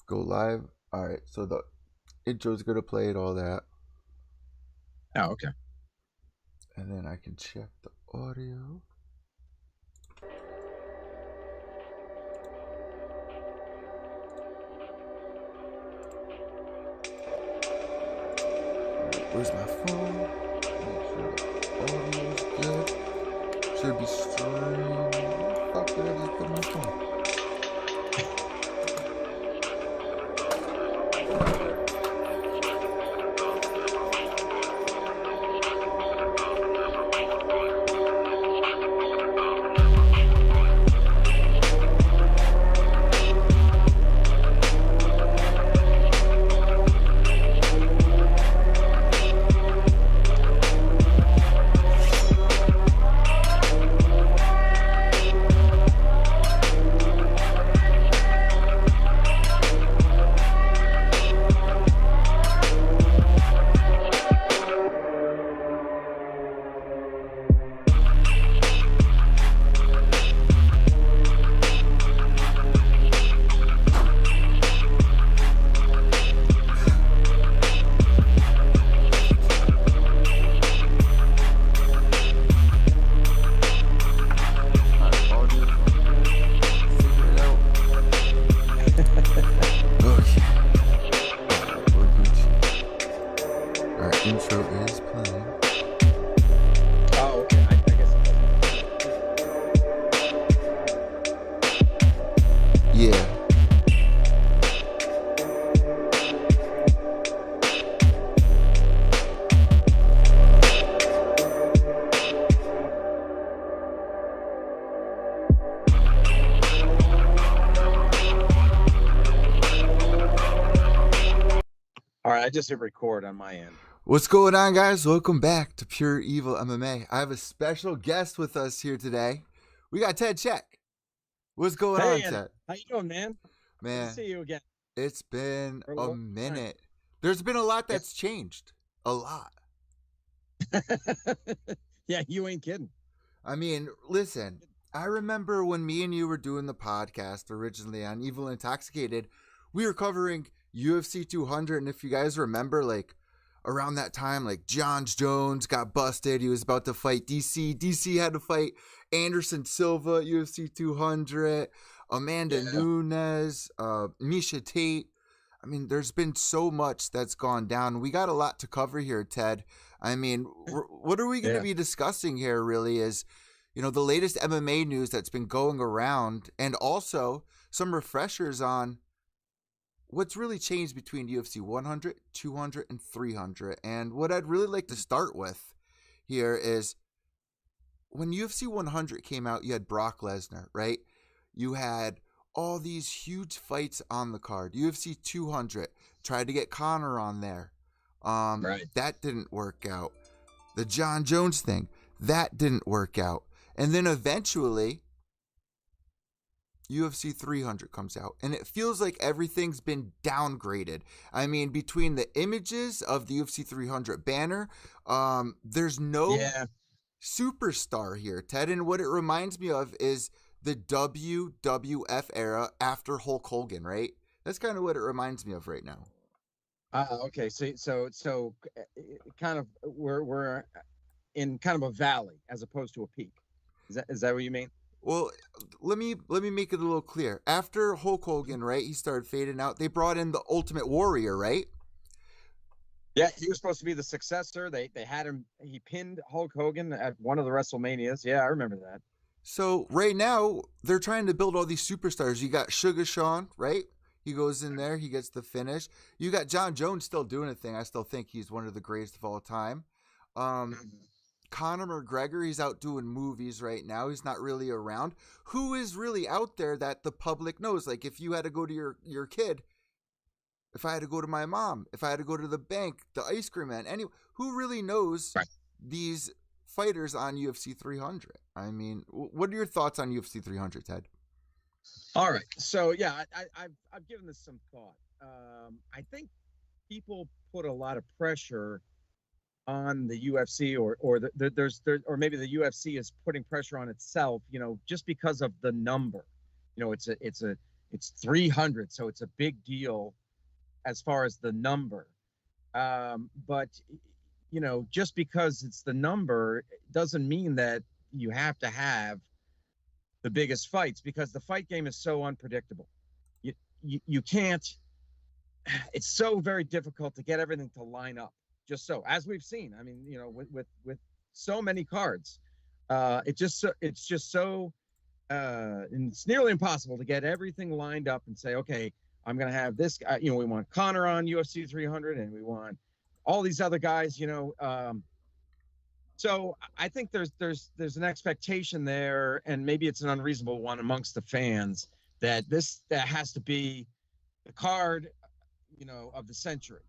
Go live. All right, so the intro's gonna play and all that, Oh, okay. and then I can check the audio. Where's my phone? Make sure the audio's good. Should be streaming. Fuck, did I just put my phone? Alright, audio's not good. Figure it out. Okay. Alright, we're Gucci. Alright, intro is playing. Oh, okay. I guess it doesn't. Yeah. All right, I just hit record on my end. What's going on, guys? Welcome back to Pure Evil MMA. I have a special guest with us here today. We got Ted Czech. What's going on, Hey, Andy. Ted? How you doing, man? Good to Man, see you again. it's been For a a long minute. There's been a lot Yeah. that's changed. A lot. Yeah, you ain't kidding. I mean, listen, I remember when me and you were doing the podcast originally on Evil Intoxicated, we were covering UFC 200. And if you guys remember, like around that time, like John Jones got busted. He was about to fight DC. DC had to fight Anderson Silva at UFC 200, Amanda Yeah. Nunes, Misha Tate. I mean, there's been so much that's gone down. We got a lot to cover here, Ted. I mean, what are we going to Yeah. be discussing here really is, the latest MMA news that's been going around, and also some refreshers on what's really changed between UFC 100, 200, and 300. And what I'd really like to start with here is when UFC 100 came out, you had Brock Lesnar, right? You had all these huge fights on the card. UFC 200 tried to get Conor on there. Right. That didn't work out. The John Jones thing, that didn't work out. And then eventually, UFC 300 comes out, and it feels like everything's been downgraded. I mean, between the images of the UFC 300 banner, there's no Yeah. superstar here, Ted. And what it reminds me of is the WWF era after Hulk Hogan, right? That's kind of what it reminds me of right now. Okay. So, kind of we're in kind of a valley as opposed to a peak. Is that what you mean? Well, let me make it a little clear. After Hulk Hogan, right, he started fading out. They brought in the Ultimate Warrior, right? Yeah, he was supposed to be the successor. They had him. He pinned Hulk Hogan at one of the WrestleManias. Yeah, I remember that. So right now they're trying to build all these superstars. You got Sugar Sean, right? He goes in there, he gets the finish. You got John Jones still doing a thing. I still think he's one of the greatest of all time. Um, Conor McGregor, he's out doing movies right now. He's not really around. Who is really out there that the public knows? Like if you had to go to your kid, if I had to go to my mom, if I had to go to the bank, the ice cream man, who really knows Right. these fighters on UFC 300? I mean, what are your thoughts on UFC 300, Ted? All right. So yeah, I've given this some thought. I think people put a lot of pressure on the UFC, or maybe the UFC is putting pressure on itself. Just because of the number. It's It's 300, so it's a big deal as far as the number. But just because it's the number doesn't mean that you have to have the biggest fights, because the fight game is so unpredictable. You can't. It's so very difficult to get everything to line up. Just so, as we've seen, I mean, with so many cards, it's just so and it's nearly impossible to get everything lined up and say, okay, I'm going to have this guy, we want Conor on UFC 300 and we want all these other guys, so I think there's an expectation there, and maybe it's an unreasonable one amongst the fans, that has to be the card, of the century.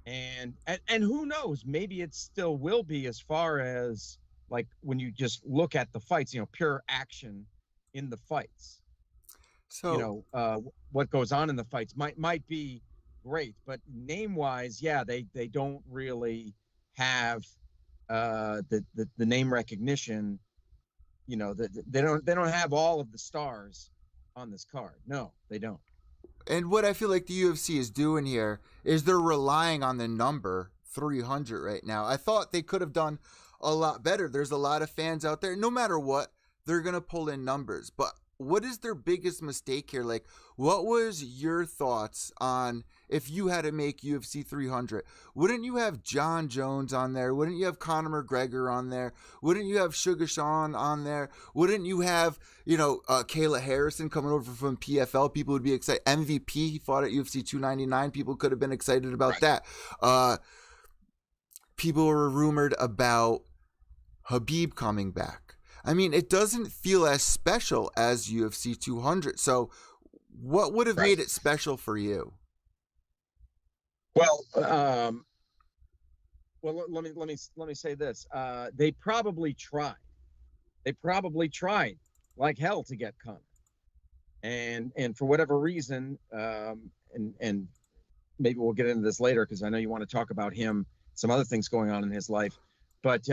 And who knows, maybe it still will be, as far as like when you just look at the fights, pure action in the fights. So what goes on in the fights might be great, but name wise, yeah, they don't really have the name recognition. They don't have all of the stars on this card. No, they don't. And what I feel like the UFC is doing here is they're relying on the number 300 right now. I thought they could have done a lot better. There's a lot of fans out there, no matter what, they're going to pull in numbers. But what is their biggest mistake here? Like, what was your thoughts on, if you had to make UFC 300, wouldn't you have John Jones on there? Wouldn't you have Conor McGregor on there? Wouldn't you have Sugar Sean on there? Wouldn't you have, Kayla Harrison coming over from PFL? People would be excited. MVP, he fought at UFC 299. People could have been excited about that. People were rumored about Habib coming back. I mean, it doesn't feel as special as UFC 200. So what would have made it special for you? Well, let me say this. They probably tried. They probably tried like hell to get Conor. And for whatever reason, and maybe we'll get into this later, because I know you want to talk about him, some other things going on in his life. But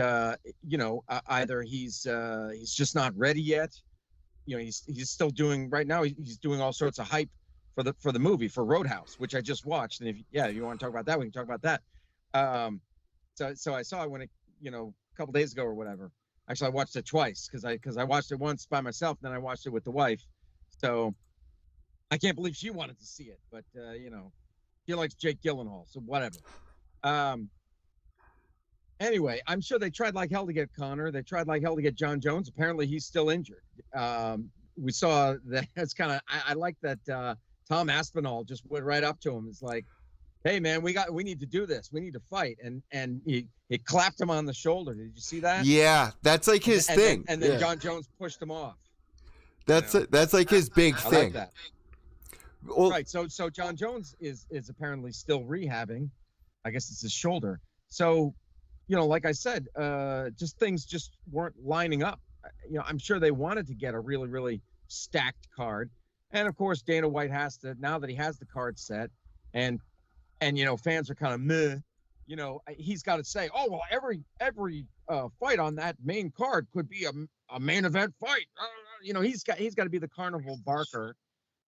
either he's just not ready yet. He's still doing right now. He's doing all sorts of hype for the movie, for Roadhouse, which I just watched. And if you want to talk about that, we can talk about that. So I saw it when a couple days ago or whatever. Actually, I watched it twice because I watched it once by myself, then I watched it with the wife. So I can't believe she wanted to see it, but she likes Jake Gyllenhaal, so whatever. Anyway, I'm sure they tried like hell to get Conor. They tried like hell to get John Jones. Apparently, he's still injured. We saw that. It's kind of I like that Tom Aspinall just went right up to him. It's like, hey man, we need to do this. We need to fight. And he clapped him on the shoulder. Did you see that? Yeah, that's like his thing. And then John Jones pushed him off. That's like his big thing. I like that. Well, right. So John Jones is apparently still rehabbing. I guess it's his shoulder. So, like I said, things just weren't lining up. I'm sure they wanted to get a really, really stacked card. And of course, Dana White has to, now that he has the card set, and fans are kind of meh, he's got to say, oh, well, every fight on that main card could be a main event fight. He's got to be the carnival barker.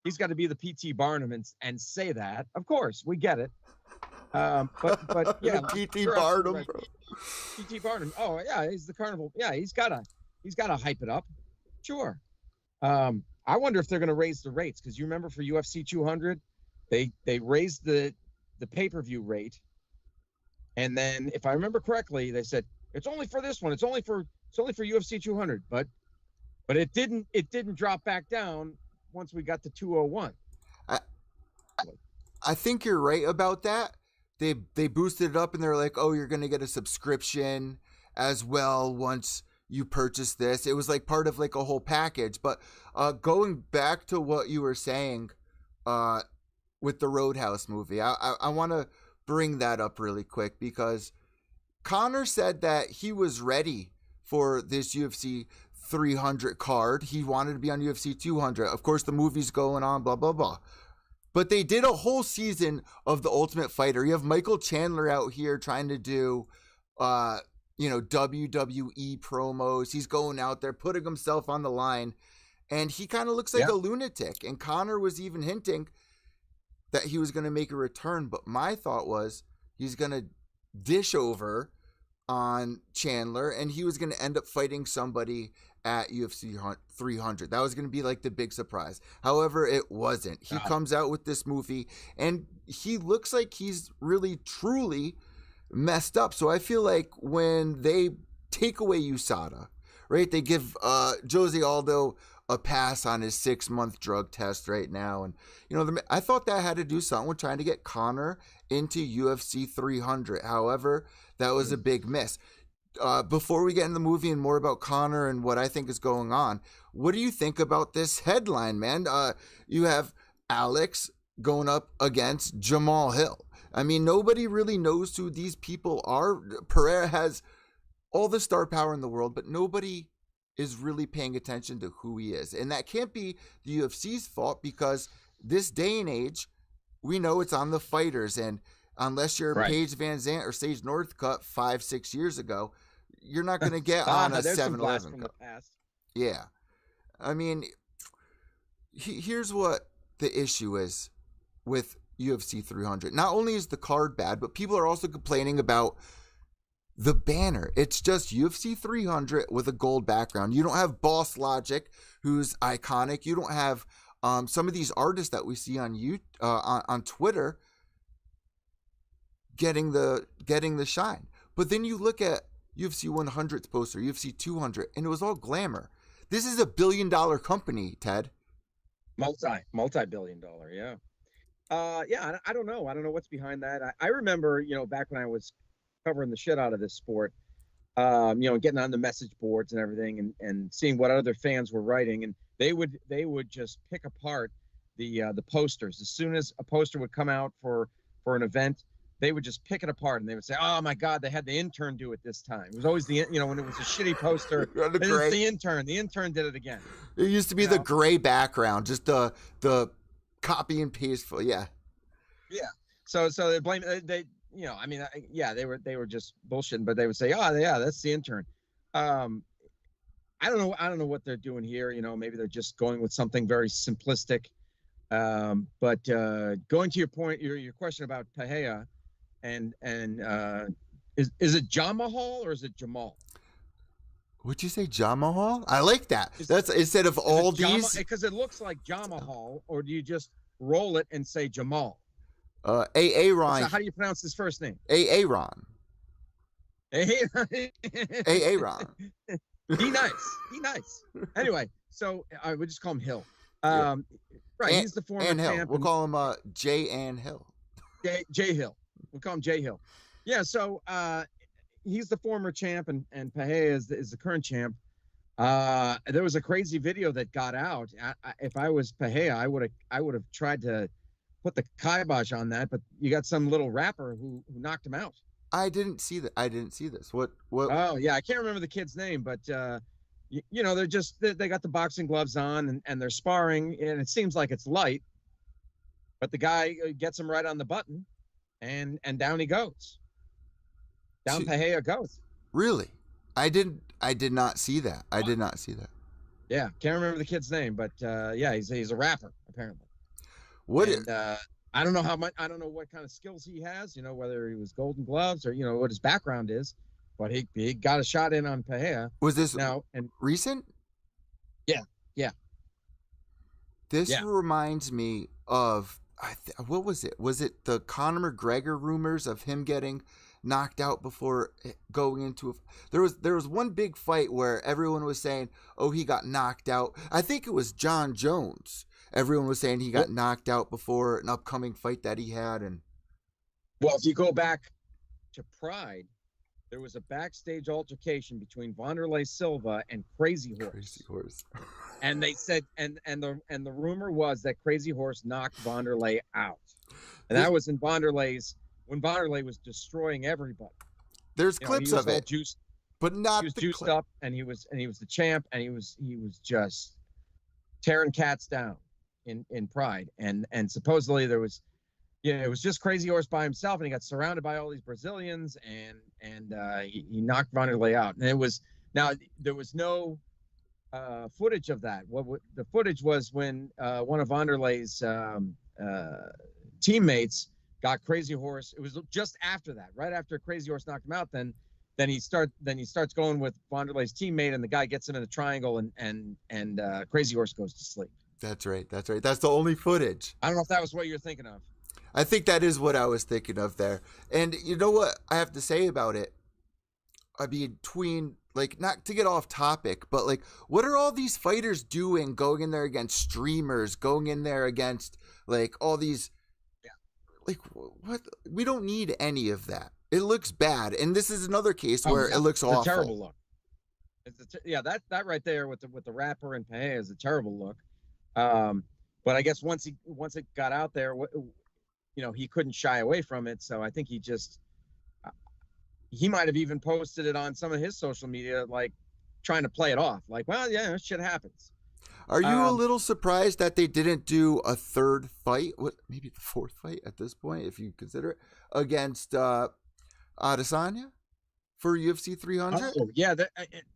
He's got to be the P.T. Barnum and say that. Of course, we get it. But yeah, P.T. Barnum, right. Bro. P.T. Barnum. Oh yeah, he's the carnival. Yeah, he's gotta hype it up. Sure. I wonder if they're gonna raise the rates, because you remember for UFC 200, they raised the pay-per-view rate, and then if I remember correctly, they said it's only for this one. It's only for UFC 200, but it didn't drop back down once we got to 201. I think you're right about that. They boosted it up and they're like, oh, you're going to get a subscription as well once you purchase this. It was like part of like a whole package. But going back to what you were saying with the Roadhouse movie, I want to bring that up really quick, because Conor said that he was ready for this UFC 300 card. He wanted to be on UFC 200. Of course, the movie's going on, blah, blah, blah. But they did a whole season of The Ultimate Fighter. You have Michael Chandler out here trying to do, WWE promos. He's going out there, putting himself on the line. And he kind of looks like a lunatic. And Conor was even hinting that he was going to make a return. But my thought was he's going to dish over on Chandler, and he was going to end up fighting somebody at UFC 300. That was going to be like the big surprise. However, it wasn't. He comes out with this movie, and he looks like he's really, truly messed up. So I feel like when they take away USADA, right, they give Jose Aldo a pass on his 6-month drug test right now. And, you know, I thought that had to do something with trying to get Conor into UFC 300. However, that was a big miss. Before we get in the movie and more about Conor and what I think is going on, what do you think about this headline, man? You have Alex going up against Jamal Hill. I mean, nobody really knows who these people are. Pereira has all the star power in the world, but nobody is really paying attention to who he is. And that can't be the UFC's fault, because this day and age, we know it's on the fighters. And unless you're Paige Van Zandt or Sage Northcutt 5-6 years ago, you're not going to get on a 7-Eleven cup. Yeah. I mean, here's what the issue is with UFC 300. Not only is the card bad, but people are also complaining about the banner. It's just UFC 300 with a gold background. You don't have Boss Logic, who's iconic. You don't have some of these artists that we see on on Twitter getting the shine. But then you look at UFC 100's poster, UFC 200, and it was all glamour. This is $1 billion company, Ted. Multi-billion dollar, yeah. I don't know. I don't know what's behind that. I remember, you know, back when I was covering the shit out of this sport, you know, getting on the message boards and everything, and seeing what other fans were writing, and they would just pick apart the posters. As soon as a poster would come out for an event, they would just pick it apart, and they would say, "Oh my God, they had the intern do it this time." It was always when it was a shitty poster, it's the intern. The intern did it again. It used to be the gray background, just the copy and paste. Yeah. So they blame they. You know, I mean, they were just bullshitting, but they would say, "Oh, yeah, that's the intern." I don't know what they're doing here. You know, maybe they're just going with something very simplistic. But going to your point, your question about Pahea, and is it Jamahal or is it Jamal? Would you say Jamahal? I like that. That's instead of all these, because it looks like Jamahal, or do you just roll it and say Jamal? Aaron. So how do you pronounce his first name? Aaron. Aaron. Be nice. Anyway, so I would just call him Hill. Right, he's the former champ. We'll call him J. Ann Hill. J. Hill. We'll call him J. Hill. Yeah, so he's the former champ, and Pahea is the current champ. There was a crazy video that got out. If I was Pahea, I would have tried to put the kibosh on that, but you got some little rapper who knocked him out. I didn't see that. I didn't see this. What? Oh yeah, I can't remember the kid's name, but you know, they got the boxing gloves on, and they're sparring, and it seems like it's light, but the guy gets him right on the button, and down he goes. Down Pahea goes. Really? I did not see that. I did not see that. Yeah, can't remember the kid's name, but yeah, he's a rapper apparently. I don't know how much. I don't know what kind of skills he has. You know, whether he was Golden Gloves or what his background is, but he got a shot in on Pahea. Was this recent? Yeah. This reminds me of what was it? Was it the Conor McGregor rumors of him getting knocked out before going into there was one big fight where everyone was saying, "Oh, he got knocked out." I think it was John Jones. Everyone was saying he got knocked out before an upcoming fight that he had. And well, if you go back to Pride, there was a backstage altercation between Wanderlei Silva and Crazy Horse. And they said, and the rumor was that Crazy Horse knocked Wanderlei out, and that was when Wanderlei was destroying everybody. There's clips of it, juiced, but not he was juiced up, and he was the champ, and he was just tearing cats down in Pride, and supposedly there was, it was just Crazy Horse by himself, and he got surrounded by all these Brazilians, and he knocked Wanderlei out, and there was no footage of that. The footage was when one of Wanderley's teammates got Crazy Horse. It was just after that, right after Crazy Horse knocked him out. Then he starts going with Wanderley's teammate, and the guy gets him in a triangle, and Crazy Horse goes to sleep. That's right. That's right. That's the only footage. I don't know if that was what you're thinking of. I think that is what I was thinking of there. And you know what I have to say about it? I mean, like, not to get off topic, but like, what are all these fighters doing going in there against streamers, going in there against like all these, like, what? We don't need any of that. It looks bad. And this is another case where it looks awful. It's a terrible look. That right there with the rapper and Pehe is a terrible look. But I guess once it got out there, he couldn't shy away from it. So I think he might have even posted it on some of his social media, like trying to play it off, like, well, yeah, shit happens. Are you a little surprised that they didn't do a third fight? Maybe the fourth fight at this point, if you consider it, against Adesanya for UFC 300? Oh, yeah,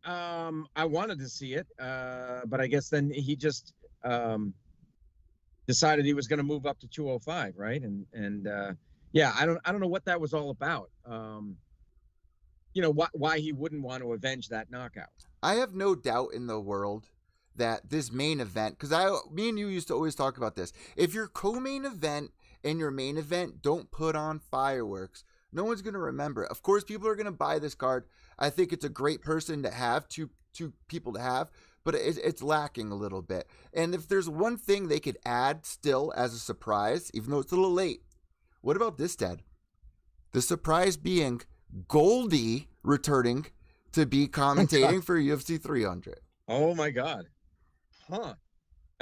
I wanted to see it, but I guess then he just decided he was going to move up to 205, right? And I don't know what that was all about. Why he wouldn't want to avenge that knockout. I have no doubt in the world that this main event, because me and you used to always talk about this. If your co-main event and your main event don't put on fireworks, no one's going to remember it. Of course, people are going to buy this card. I think it's a great person to have, two people to have, but it's lacking a little bit. And if there's one thing they could add still as a surprise, even though it's a little late, what about this, Ted? The surprise being Goldie returning to be commentating for UFC 300. Oh my God. Huh.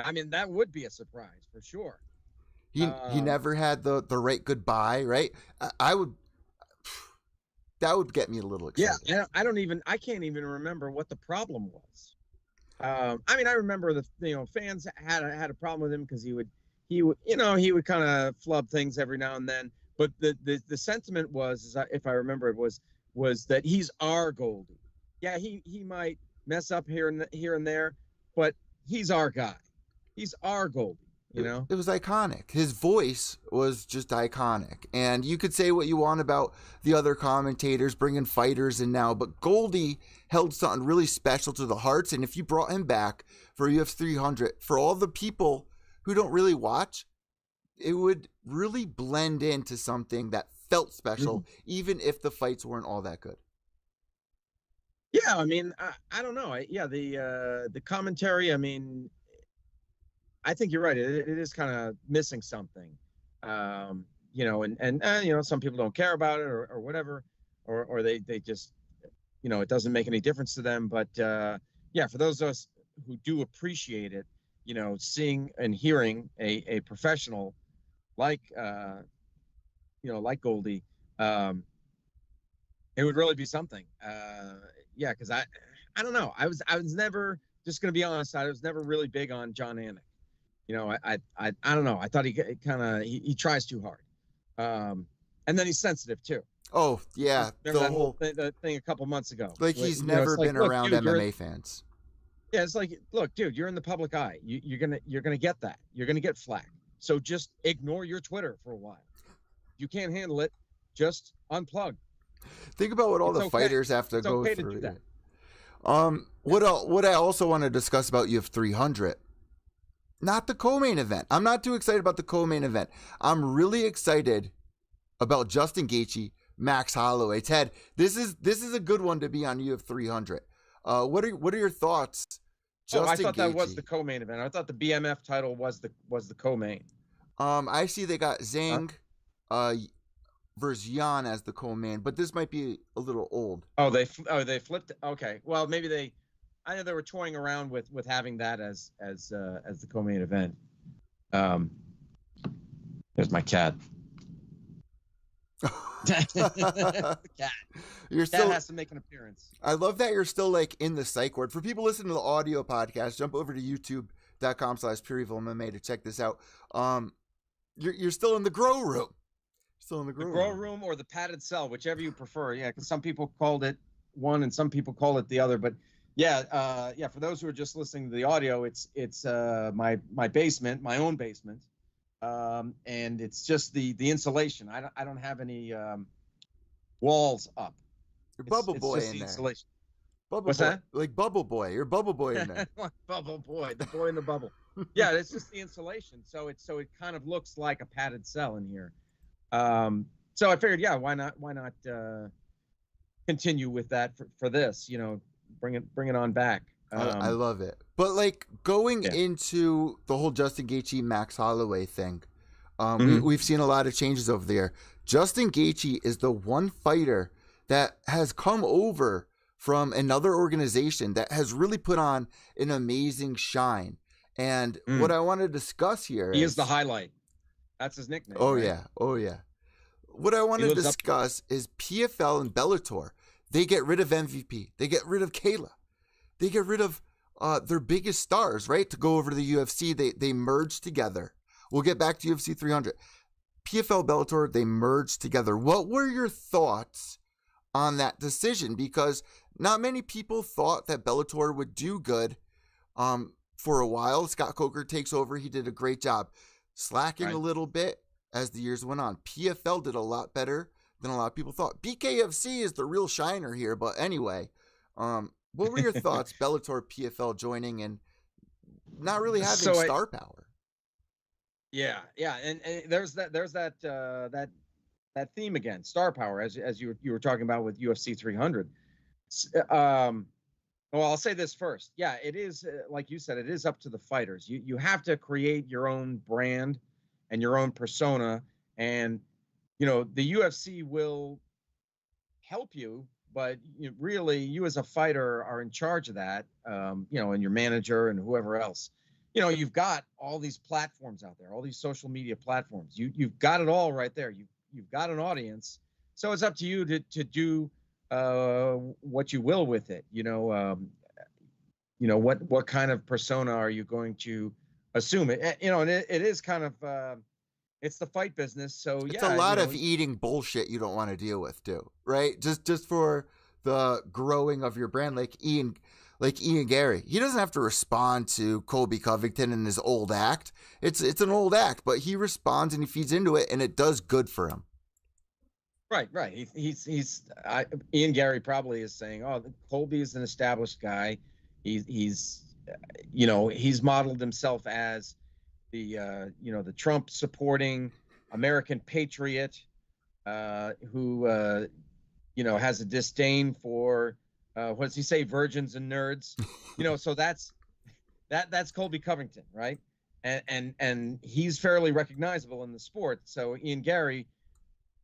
I mean, that would be a surprise for sure. He never had the right goodbye, right? That would get me a little excited. Yeah, I can't even remember what the problem was. I mean, I remember fans had a problem with him because he would kind of flub things every now and then. But the sentiment was, if I remember, it was that he's our Goldie. Yeah, he might mess up here and there, but he's our guy. He's our Goldie. It was iconic. His voice was just iconic. And you could say what you want about the other commentators bringing fighters in now, but Goldie held something really special to the hearts. And if you brought him back for UFC 300, for all the people who don't really watch, it would really blend into something that felt special, even if the fights weren't all that good. Yeah, I mean, I don't know. The commentary, I mean, I think you're right. It is kind of missing something, and some people don't care about it or whatever, or they just, it doesn't make any difference to them. But for those of us who do appreciate it, seeing and hearing a professional like Goldie, it would really be something. Because I don't know. I was never, just going to be honest, I was never really big on John Anik. I don't know. I thought he tries too hard. And then he's sensitive too. Oh yeah. Remember the whole thing a couple months ago. Like he's never been around MMA fans. Yeah. It's like, look, dude, you're in the public eye. You're going to get that. You're going to get flack. So just ignore your Twitter for a while. If you can't handle it, just unplug. Think about what all the fighters have to go through. To do that. What I also want to discuss about UFC 300, not the co-main event. I'm not too excited about the co-main event. I'm really excited about Justin Gaethje, Max Holloway. Ted, this is a good one to be on UFC 300. What are your thoughts? I thought that was the co-main event. I thought the BMF title was the co-main. I see they got Zhang versus Yan as the co-main, but this might be a little old. They flipped. Okay, well maybe I know they were toying around with having that as the co-main event. There's my cat. Cat. Cat has to make an appearance. I love that you're still like in the psych ward. For people listening to the audio podcast, jump over to youtube.com/PureEvilMMA to check this out. You're still in the grow room. Still in the grow room or the padded cell, whichever you prefer. Yeah, because some people called it one and some people call it the other. But Yeah. For those who are just listening to the audio, it's my basement, my own basement, and it's just the insulation. I don't have any walls up. Your bubble It's boy just in the there. insulation. Bubble What's boy, that? like bubble boy. You're bubble boy in there. Bubble boy, the boy in the bubble. Yeah, it's just the insulation. So it kind of looks like a padded cell in here. So I figured, yeah, why not continue with that for this? Bring it on back. I love it. But like going Yeah. into the whole Justin Gaethje Max Holloway thing, Hmm. we've seen a lot of changes over there. Justin Gaethje is the one fighter that has come over from another organization that has really put on an amazing shine. And what Mm. I want to discuss here He is the is, highlight. That's his nickname, oh right? yeah, oh yeah. What I want He to lives up. discuss is PFL and Bellator. They get rid of MVP. They get rid of Kayla. They get rid of their biggest stars, right? To go over to the UFC, they merge together. We'll get back to UFC 300. PFL, Bellator, they merged together. What were your thoughts on that decision? Because not many people thought that Bellator would do good for a while. Scott Coker takes over. He did a great job, slacking a Right. little bit as the years went on. PFL did a lot better than a lot of people thought. BKFC is the real shiner here, but anyway, what were your thoughts, Bellator, PFL joining and not really having So star power? yeah, and there's that theme again, star power, as you were talking about with UFC 300. Well, I'll say this first. Yeah, it is like you said, it is up to the fighters. You have to create your own brand and your own persona, and the UFC will help you, but really, you as a fighter are in charge of that. And your manager and whoever else. You've got all these platforms out there, all these social media platforms. You've got it all right there. You've got an audience, so it's up to you to do what you will with it. What kind of persona are you going to assume it? And it is kind of it's the fight business. So It's a yeah, lot of eating bullshit you don't want to deal with too, right? Just for the growing of your brand, like Ian Gary. He doesn't have to respond to Colby Covington and his old act. It's an old act, but he responds and he feeds into it and it does good for him. right. Ian Gary probably is saying, "Oh, Colby is an established guy. He's modeled himself as the Trump supporting American patriot who has a disdain for what does he say, virgins and nerds. So that's Colby Covington, right? And he's fairly recognizable in the sport. So Ian Gary,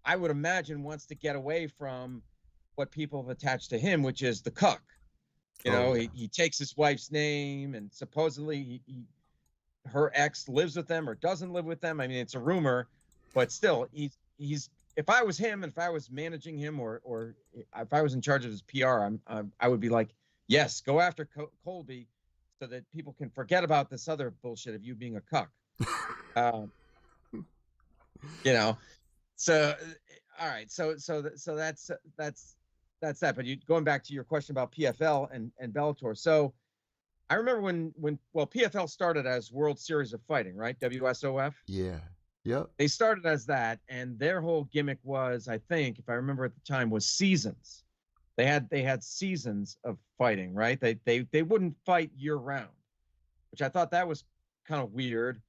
I would imagine, wants to get away from what people have attached to him, which is the cuck. Oh yeah. He takes his wife's name, and supposedly her ex lives with them or doesn't live with them. I mean, it's a rumor, but still, he's. If I was him, if I was managing him, or if I was in charge of his PR, I would be like, yes, go after Colby, so that people can forget about this other bullshit of you being a cuck. you know, so all right, so that's that. But going back to your question about PFL and Bellator, so I remember when PFL started as World Series of Fighting, right? WSOF. Yeah. Yep. They started as that, and their whole gimmick was, I think, if I remember at the time, was seasons. They had seasons of fighting, right? They wouldn't fight year round, which I thought that was kind of weird,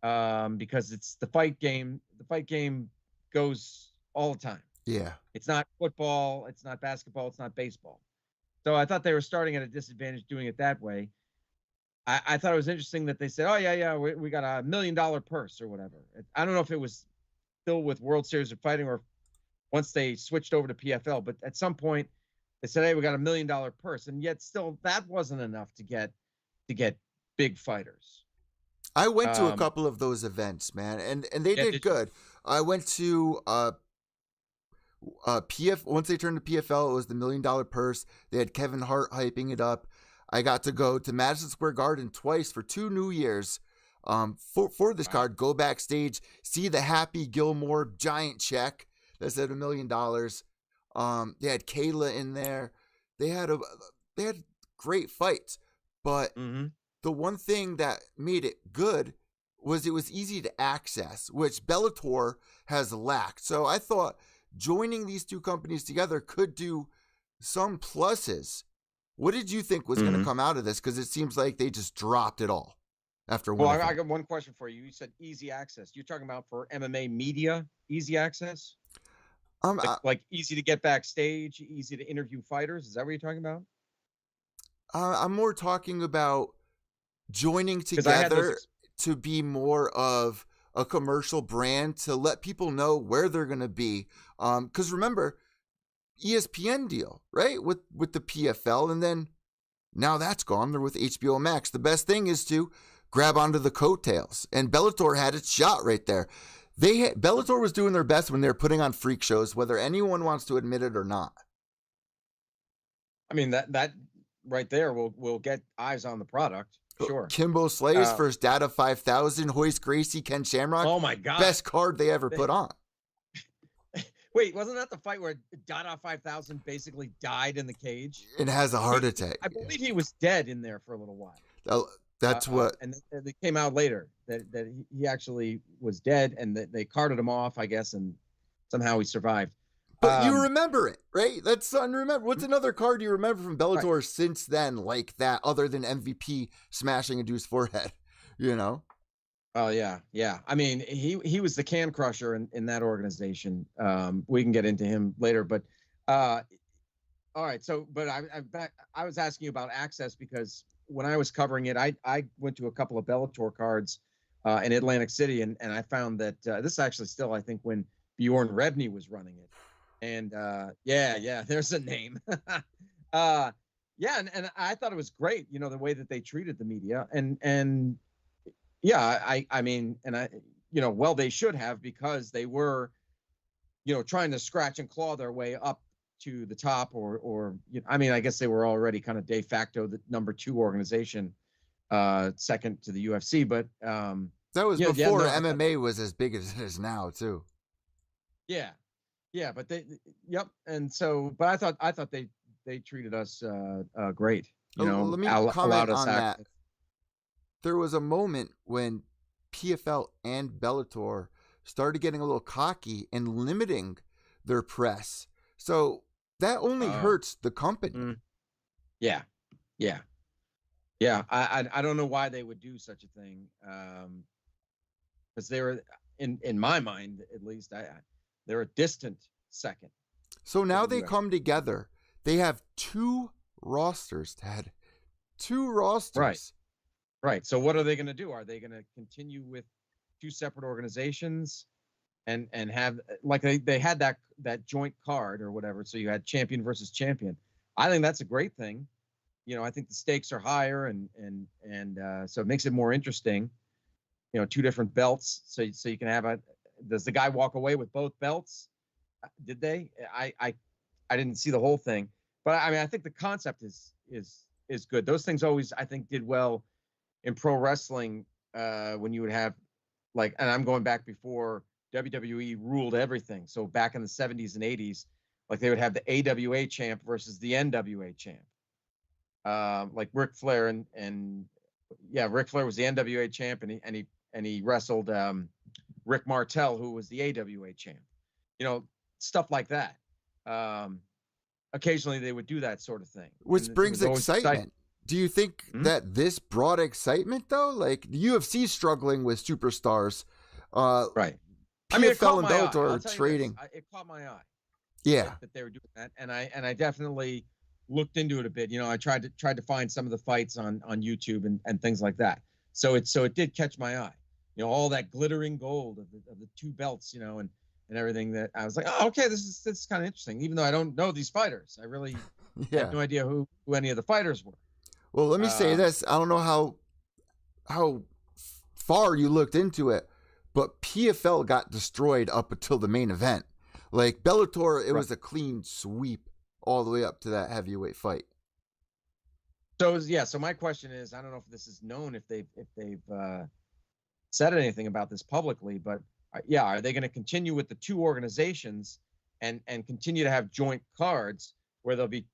because it's the fight game. The fight game goes all the time. Yeah. It's not football. It's not basketball. It's not baseball. So I thought they were starting at a disadvantage doing it that way. I thought it was interesting that they said, "Oh yeah, we got $1 million purse or whatever." I don't know if it was still with World Series of Fighting or once they switched over to PFL, but at some point they said, "Hey, we got $1 million purse," and yet still that wasn't enough to get big fighters. I went to a couple of those events, man, and they Yeah, did good. I went to PF once they turned to PFL. It was the $1 million purse. They had Kevin Hart hyping it up. I got to go to Madison Square Garden twice for 2 New Years for this card. Go backstage, see the Happy Gilmore giant check that said $1 million. They had Kayla in there. They had great fights. But Mm-hmm. the one thing that made it good was it was easy to access, which Bellator has lacked. So I thought joining these two companies together could do some pluses. What did you think was going to come out of this? Because it seems like they just dropped it all after one. Well, I got one question for you. You said easy access. You're talking about for MMA media, easy access? Like easy to get backstage, easy to interview fighters? Is that what you're talking about? I'm more talking about joining together to be more of a commercial brand, to let people know where they're going to be. Because remember, ESPN deal, right? With the PFL, and then now that's gone. They're with HBO Max. The best thing is to grab onto the coattails, and Bellator had its shot right there. Bellator was doing their best when they were putting on freak shows, whether anyone wants to admit it or not. I mean, that right there will get eyes on the product. Sure. Kimbo Slayers versus Data 5000, Hoist Gracie, Ken Shamrock. Oh my God. Best card they ever put on. Wait, wasn't that the fight where Dada 5000 basically died in the cage? It has a heart attack. I believe he was dead in there for a little while. That's what. And it came out later that he actually was dead, and that they carted him off, I guess, and somehow he survived. But you remember it, right? That's unremember. What's another card you remember from Bellator since then, like that, other than MVP smashing a dude's forehead? You know? Oh yeah. I mean, he was the can crusher in that organization. We can get into him later, but all right. So, but I was asking you about access because when I was covering it, I went to a couple of Bellator cards in Atlantic City, and I found that this is actually still, I think, when Bjorn Rebney was running it. And yeah, there's a name. Yeah, and I thought it was great, the way that they treated the media, and yeah, I mean, and well, they should have, because they were, trying to scratch and claw their way up to the top, or I mean, I guess they were already kind of de facto the number 2 organization, second to the UFC, but that was before MMA was as big as it is now, too. Yeah, but and so, but I thought they treated us great. Let me comment on that. There was a moment when PFL and Bellator started getting a little cocky and limiting their press, so that only hurts the company. Yeah. I don't know why they would do such a thing, because they were, in my mind at least, they're a distant second. So now they come together. They have 2 rosters, Ted. 2 rosters. Right. So what are they going to do? Are they going to continue with 2 separate organizations and have, like, they had that joint card or whatever, so you had champion versus champion? I think that's a great thing. I think the stakes are higher, and so it makes it more interesting. 2 different belts, so you can have does the guy walk away with both belts? Did they? I didn't see the whole thing, but I mean, I think the concept is good. Those things always, I think, did well in pro wrestling, when you would have, like, and I'm going back before WWE ruled everything. So back in the 70s and 80s, like, they would have the AWA champ versus the NWA champ. Like Ric Flair and Ric Flair was the NWA champ, and he wrestled Rick Martel, who was the AWA champ. Stuff like that. Occasionally they would do that sort of thing, which brings excitement. Do you think that this brought excitement, though? Like, the UFC struggling with superstars, right? PFL and Bellator are trading. It caught my eye. Yeah, that they were doing that, and I definitely looked into it a bit. I tried to find some of the fights on YouTube and things like that. So it did catch my eye. All that glittering gold of the 2 belts, and everything, that I was like, oh, okay, this is kind of interesting. Even though I don't know these fighters, I really had no idea who any of the fighters were. Well, let me say this. I don't know how far you looked into it, but PFL got destroyed up until the main event. Like, Bellator, it was a clean sweep all the way up to that heavyweight fight. So my question is, I don't know if this is known, if they've said anything about this publicly, but are they going to continue with the 2 organizations and continue to have joint cards where they'll be,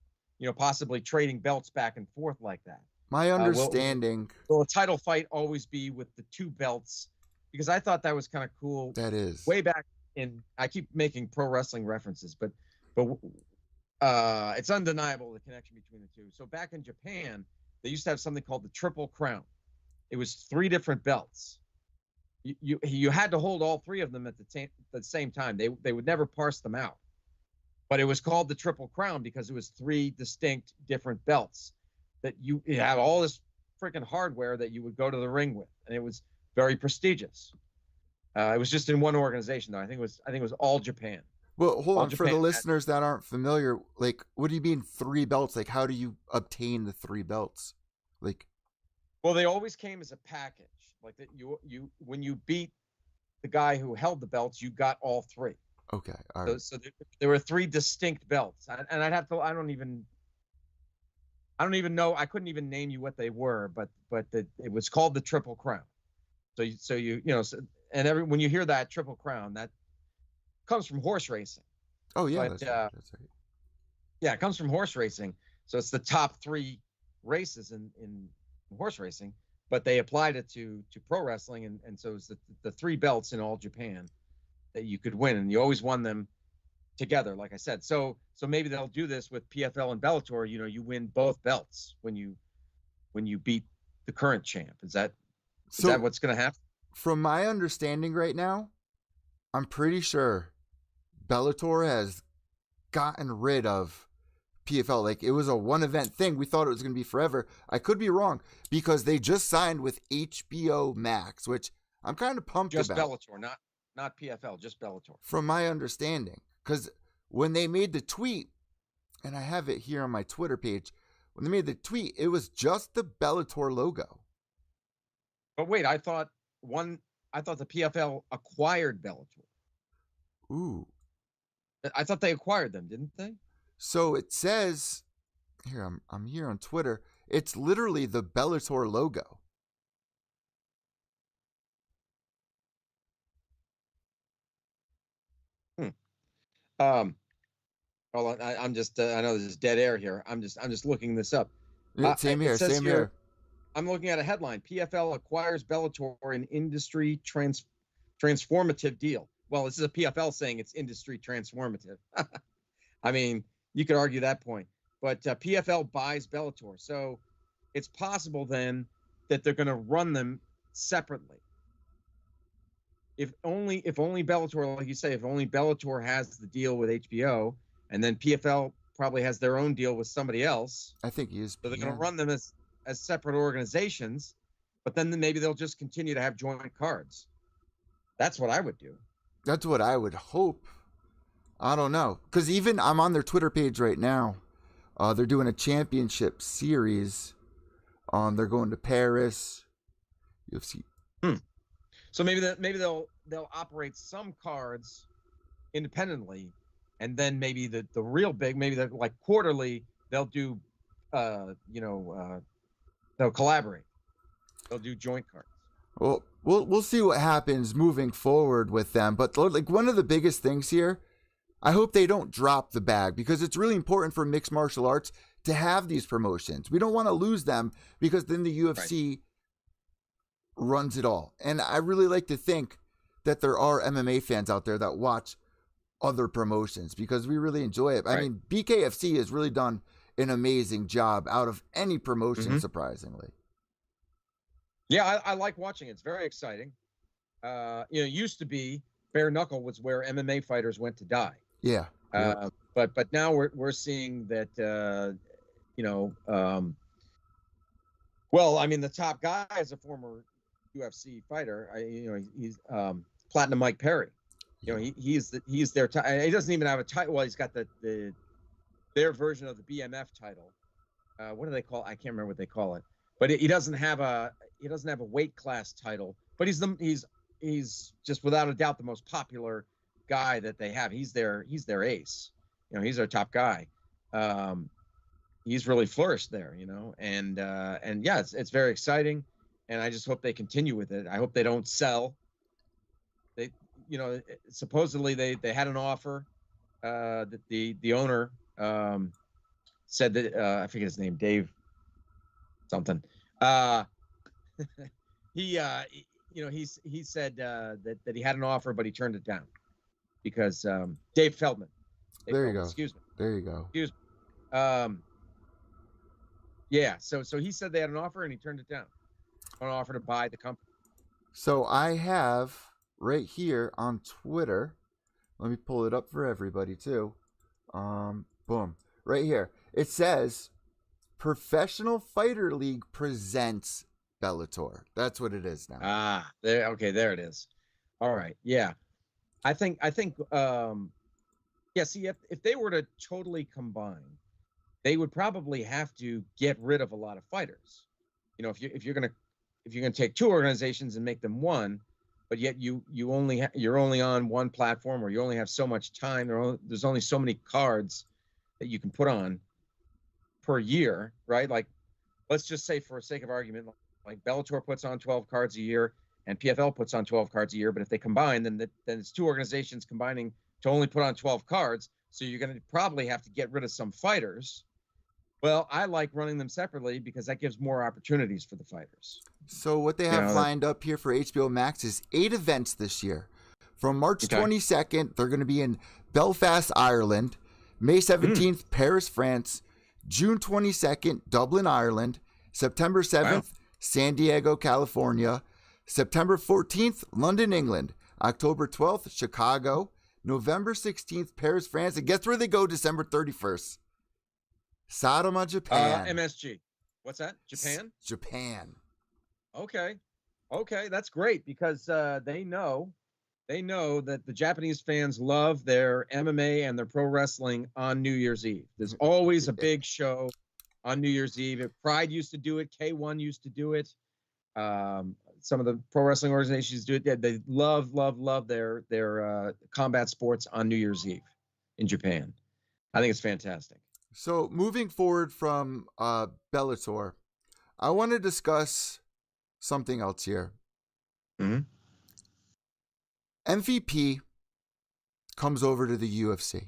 possibly trading belts back and forth like that. My understanding. Will a title fight always be with the two belts? Because I thought that was kind of cool. That is way back I keep making pro wrestling references, but it's undeniable the connection between the two. So back in Japan, they used to have something called the Triple Crown. It was 3 different belts. You had to hold all 3 of them at the same time. They would never parse them out. But it was called the Triple Crown because it was 3 distinct different belts that you had all this freaking hardware that you would go to the ring with, and it was very prestigious. It was just in one organization, though. I think it was All Japan. Well, hold on. For the listeners that aren't familiar, like, what do you mean 3 belts? Like, how do you obtain the 3 belts? Like, well, they always came as a package. Like that, when you beat the guy who held the belts, you got all 3. Okay, all right. So there were 3 distinct belts, and I'd have to. I don't even know. I couldn't even name you what they were, but it was called the Triple Crown. When you hear that Triple Crown, that comes from horse racing. Oh yeah, that's right. Yeah, it comes from horse racing. So it's the top 3 races in horse racing, but they applied it to pro wrestling, and so it's the 3 belts in All Japan that you could win, and you always won them together, like I said. So maybe they'll do this with PFL and Bellator. You win both belts when you beat the current champ. Is that what's going to happen? From my understanding right now, I'm pretty sure Bellator has gotten rid of PFL. Like, it was a one event thing. We thought it was going to be forever. I could be wrong because they just signed with HBO Max, which I'm kind of pumped about. Just Bellator, not PFL, just Bellator. From my understanding, because when they made the tweet, and I have it here on my Twitter page, when they made the tweet, it was just the Bellator logo. But wait, I thought the PFL acquired Bellator. Ooh. I thought they acquired them, didn't they? So it says here, I'm here on Twitter. It's literally the Bellator logo. Hold on, I'm just I know this is dead air here. I'm just looking this up. Same here. I'm looking at a headline. PFL acquires Bellator in industry transformative deal. Well, this is a PFL saying it's industry transformative. I mean, you could argue that point. But PFL buys Bellator. So it's possible then that they're going to run them separately. If only Bellator, like you say, if only Bellator has the deal with HBO, and then PFL probably has their own deal with somebody else. I think he is. So they're going to run them as separate organizations, but then maybe they'll just continue to have joint cards. That's what I would do. That's what I would hope. I don't know. Because even I'm on their Twitter page right now. They're doing a championship series. They're going to Paris. UFC. So maybe they'll operate some cards independently, and then maybe the real big, maybe they're like quarterly, they'll do they'll collaborate. They'll do joint cards. Well, we'll see what happens moving forward with them. But like one of the biggest things here, I hope they don't drop the bag, because it's really important for mixed martial arts to have these promotions. We don't want to lose them, because then the UFC runs it all. And I really like to think that there are MMA fans out there that watch other promotions, because we really enjoy it. I mean, BKFC has really done an amazing job out of any promotion, surprisingly. Yeah, I like watching it. It's very exciting. It used to be bare knuckle was where MMA fighters went to die. Yeah. But now we're seeing that well, I mean, the top guy is a former UFC fighter. He's Platinum Mike Perry. He's their he doesn't even have a title. Well, he's got their version of the BMF title. What do they call? I can't remember what they call it. But he doesn't have a weight class title. But he's just without a doubt the most popular guy that they have. He's their ace. He's their top guy. He's really flourished there. And yeah, it's very exciting. And I just hope they continue with it. I hope they don't sell. They, supposedly they had an offer that the owner said that I forget his name, Dave something. Uh, he said that he had an offer, but he turned it down because Dave Feldman. There you go. Excuse me. There you go. Excuse me. Yeah. So he said they had an offer and he turned it down. An offer to buy the company. So I have right here on Twitter. Let me pull it up for everybody too. Boom. Right here. It says Professional Fighter League presents Bellator. That's what it is now. There. Okay, there it is. All right. Yeah. I think yeah, see, if they were to totally combine, they would probably have to get rid of a lot of fighters. You know, if you're gonna take two organizations and make them one, but yet you're only on one platform, or you only have so much time. There's only so many cards that you can put on per year, right? Like, let's just say, for sake of argument, like Bellator puts on 12 cards a year and PFL puts on 12 cards a year. But if they combine, then it's two organizations combining to only put on 12 cards. So you're going to probably have to get rid of some fighters. Well, I like running them separately because that gives more opportunities for the fighters. So what they have lined up here for HBO Max is 8 events this year. From March 22nd, they're going to be in Belfast, Ireland. May 17th, Paris, France. June 22nd, Dublin, Ireland. September 7th, San Diego, California. September 14th, London, England. October 12th, Chicago. November 16th, Paris, France. And guess where they go December 31st? Saitama, Japan. MSG. What's that? Japan? Japan. Okay, that's great because they know that the Japanese fans love their MMA and their pro wrestling on New Year's Eve. There's always a big show on New Year's Eve. Pride used to do it. K1 used to do it. Some of the pro wrestling organizations do it. They love their combat sports on New Year's Eve in Japan. I think it's fantastic. So moving forward from Bellator, I want to discuss something else here. Mm-hmm. MVP comes over to the UFC.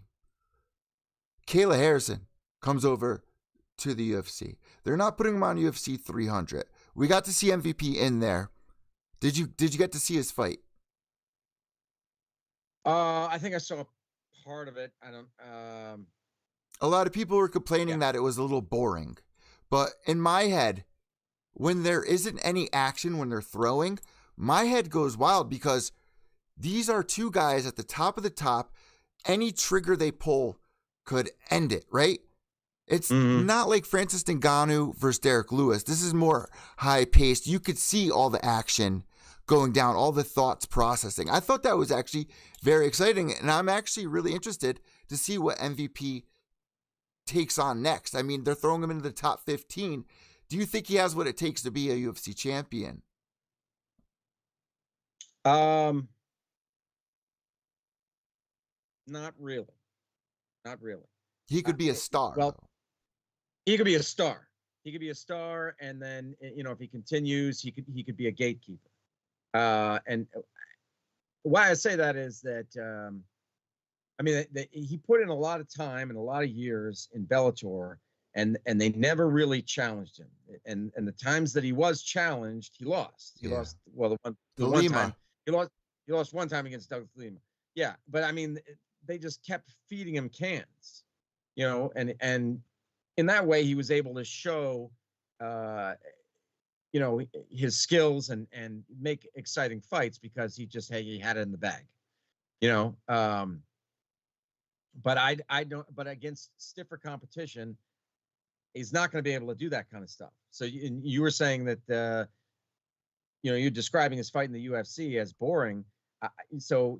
Kayla Harrison comes over to the UFC. They're not putting him on UFC 300. We got to see MVP in there. Did you get to see his fight? I think I saw part of it. I don't. A lot of people were complaining that it was a little boring, but in my head, when there isn't any action when they're throwing, my head goes wild because these are two guys at the top of the top. Any trigger they pull could end it, right? It's not like Francis Ngannou versus Derek Lewis. This is more high-paced. You could see all the action going down, all the thoughts processing. I thought that was actually very exciting, and I'm actually really interested to see what MVP takes on next. I mean, they're throwing him into the top 15. Do you think he has what it takes to be a UFC champion? Not really. Not really. He could be a star. Well, though. He could be a star. He could be a star, and then if he continues, he could be a gatekeeper. And why I say that is that I mean he put in a lot of time and a lot of years in Bellator, and they never really challenged him. And the times that he was challenged, he lost. He lost. Well, the one time he lost one time against Doug Lima. Yeah, but I mean, they just kept feeding him cans, and in that way he was able to show, his skills and make exciting fights because he had it in the bag, But I don't. But against stiffer competition, he's not going to be able to do that kind of stuff. So you were saying that, you're describing his fight in the UFC as boring. So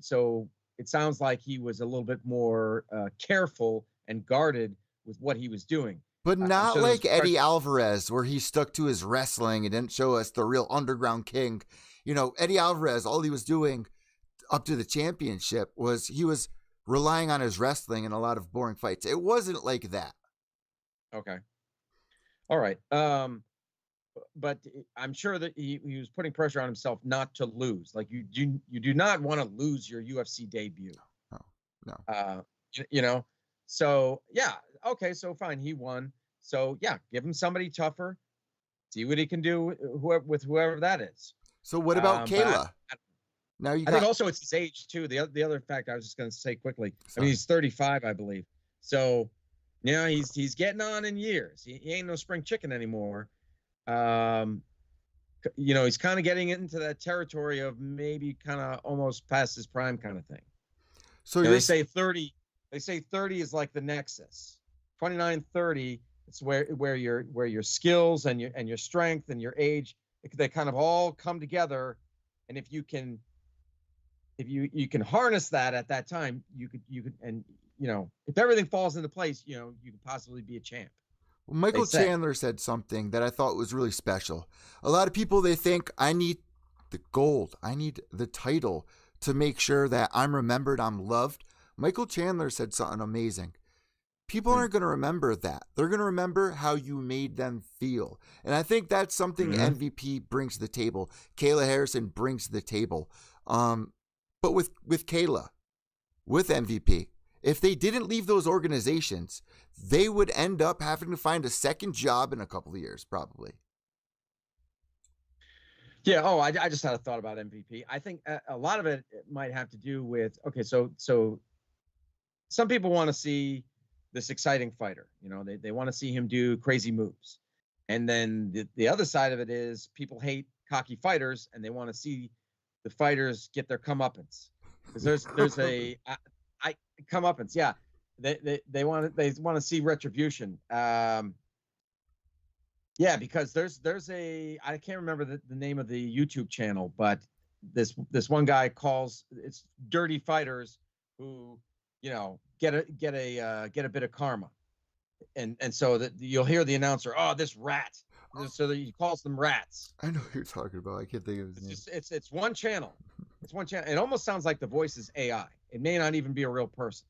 it sounds like he was a little bit more careful and guarded with what he was doing. But not like Eddie Alvarez, where he stuck to his wrestling and didn't show us the real underground king. Eddie Alvarez, all he was doing up to the championship was he was relying on his wrestling in a lot of boring fights. It wasn't like that. Okay. All right. But I'm sure that he was putting pressure on himself not to lose. Like you do not want to lose your UFC debut. No. So yeah, okay, so fine, he won. So yeah, give him somebody tougher. See what he can do with whoever that is. So what about But Kayla? Now you I think got. also it's his age too. The other fact I was just going to say quickly. I mean, Sorry. he's 35, I believe. So, he's getting on in years. He ain't no spring chicken anymore. Um, he's kind of getting into that territory of maybe kind of almost past his prime kind of thing. So they say 30. They say 30 is like the nexus. 29, 30. It's where your skills and your strength and your age, they kind of all come together. And if you can harness that at that time, you could and if everything falls into place, you could possibly be a champ. Well, Michael Chandler said something that I thought was really special. A lot of people, they think, I need the gold, I need the title to make sure that I'm remembered, I'm loved. Michael Chandler said something amazing. People aren't going to remember that. They're going to remember how you made them feel. And I think that's something MVP brings to the table. Kayla Harrison brings to the table. But with Kayla, with MVP, if they didn't leave those organizations, they would end up having to find a second job in a couple of years, probably. Yeah. Oh, I just had a thought about MVP. I think a lot of it might have to do with, okay, so some people want to see this exciting fighter. They want to see him do crazy moves. And then the other side of it is people hate cocky fighters and they want to see the fighters get their comeuppance. Because there's a comeuppance. Yeah. They want to see retribution. Yeah, because there's a, I can't remember the name of the YouTube channel, but this one guy calls, it's dirty fighters who, get a bit of karma. And so that you'll hear the announcer, oh, this rat. So that he calls them rats. I know what you're talking about. I can't think of his name. It's one channel. It's one channel. It almost sounds like the voice is AI. It may not even be a real person.